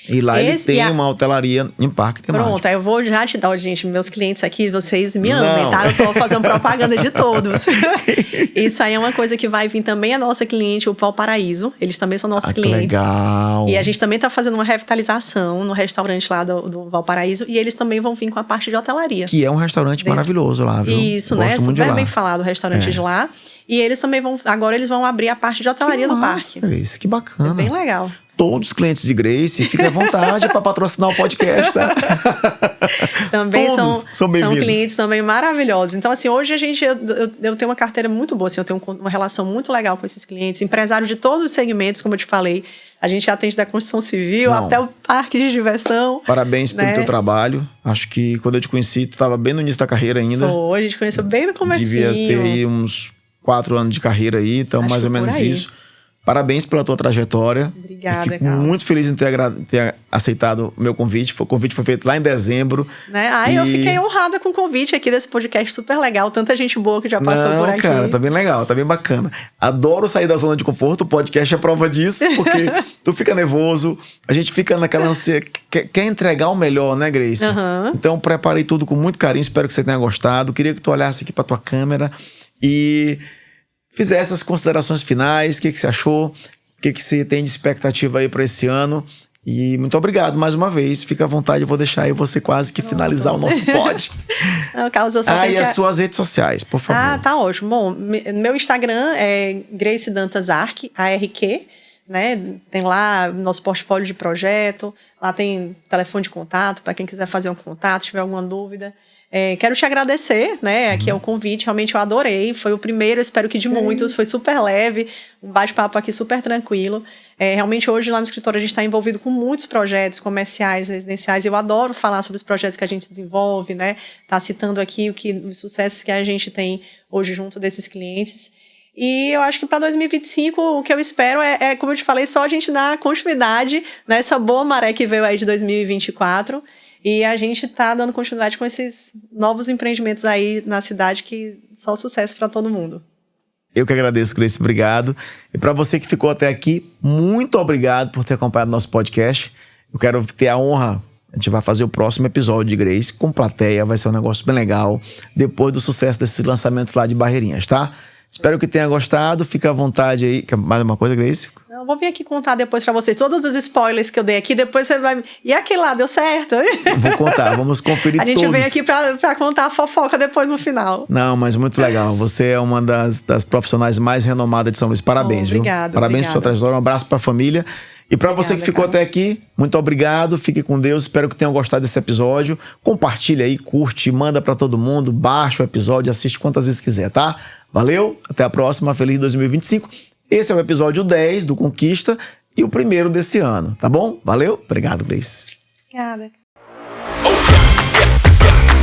E lá ele tem uma hotelaria em parque temático. Pronto, aí eu vou já te dar, gente, meus clientes aqui, vocês me amem, tá? Eu tô fazendo propaganda de todos. Isso aí é uma coisa que vai vir também a nossa cliente, o Valparaíso. Eles também são nossos clientes. Legal. E a gente também tá fazendo uma revitalização no restaurante lá do Valparaíso. E eles também vão vir com a parte de hotelaria. Que é um restaurante maravilhoso lá, viu? Isso, né? Super bem falado o restaurante de lá. E eles também agora eles vão abrir a parte de hotelaria do parque. Isso, que bacana. É bem legal. Todos os clientes de Grace, fiquem à vontade para patrocinar o podcast, tá? Também são clientes também maravilhosos. Então, assim, hoje eu tenho uma carteira muito boa, assim, eu tenho uma relação muito legal com esses clientes, empresários de todos os segmentos, como eu te falei. A gente atende da construção civil até o parque de diversão. Parabéns pelo teu trabalho. Acho que quando eu te conheci, tu estava bem no início da carreira ainda. Foi, a gente conheceu bem no comecinho. Devia ter aí uns 4 anos de carreira aí, então acho mais ou menos isso. Parabéns pela tua trajetória. Obrigada, Fico muito feliz em ter aceitado o meu convite. O convite foi feito lá em dezembro. Né? Eu fiquei honrada com o convite aqui desse podcast super legal. Tanta gente boa que já passou por aqui. Cara, tá bem legal, tá bem bacana. Adoro sair da zona de conforto. O podcast é prova disso, porque tu fica nervoso, a gente fica naquela ânsia, quer entregar o melhor, né, Grace? Então, preparei tudo com muito carinho. Espero que você tenha gostado. Queria que tu olhasse aqui pra tua câmera e fizesse essas considerações finais. O que você achou? O que você tem de expectativa aí para esse ano? E muito obrigado mais uma vez. Fica à vontade, eu vou deixar aí você quase que finalizar o nosso pod. Não, Carlos, eu só tenho as suas redes sociais, por favor. Tá ótimo. Bom, meu Instagram é Grace Dantas Arq, ARQ, né? Tem lá nosso portfólio de projeto, lá tem telefone de contato para quem quiser fazer um contato, tiver alguma dúvida. Quero te agradecer, né? Aqui é o convite, realmente eu adorei. Foi o primeiro, espero que de muitos. Foi super leve, um bate-papo aqui super tranquilo. Realmente hoje lá no escritório a gente está envolvido com muitos projetos comerciais, residenciais. Eu adoro falar sobre os projetos que a gente desenvolve, né? Tá citando aqui os sucessos que a gente tem hoje junto desses clientes. E eu acho que para 2025 o que eu espero como eu te falei, só a gente dar continuidade nessa boa maré que veio aí de 2024. E a gente tá dando continuidade com esses novos empreendimentos aí na cidade, que só sucesso para todo mundo. Eu que agradeço, Grace, obrigado. E para você que ficou até aqui, muito obrigado por ter acompanhado nosso podcast. Eu quero ter a honra, a gente vai fazer o próximo episódio de Grace com plateia, vai ser um negócio bem legal, depois do sucesso desses lançamentos lá de Barreirinhas, tá? Espero que tenha gostado, fica à vontade aí. Mais uma coisa, Grace? Eu vou vir aqui contar depois pra vocês todos os spoilers que eu dei aqui, depois você vai... E aquele lá, deu certo? Vou contar, vamos conferir todos. A gente vem aqui pra contar a fofoca depois no final. Não, mas muito legal. Você é uma das profissionais mais renomadas de São Luís. Parabéns, viu? Parabéns pela sua trajetória, um abraço pra família. E para você que ficou até aqui, muito obrigado, fique com Deus, espero que tenham gostado desse episódio. Compartilha aí, curte, manda para todo mundo, baixa o episódio, assiste quantas vezes quiser, tá? Valeu, até a próxima, feliz 2025. Esse é o episódio 10 do Conquista e o primeiro desse ano, tá bom? Valeu, obrigado, Grace. Obrigada. Oh, yes, yes, yes.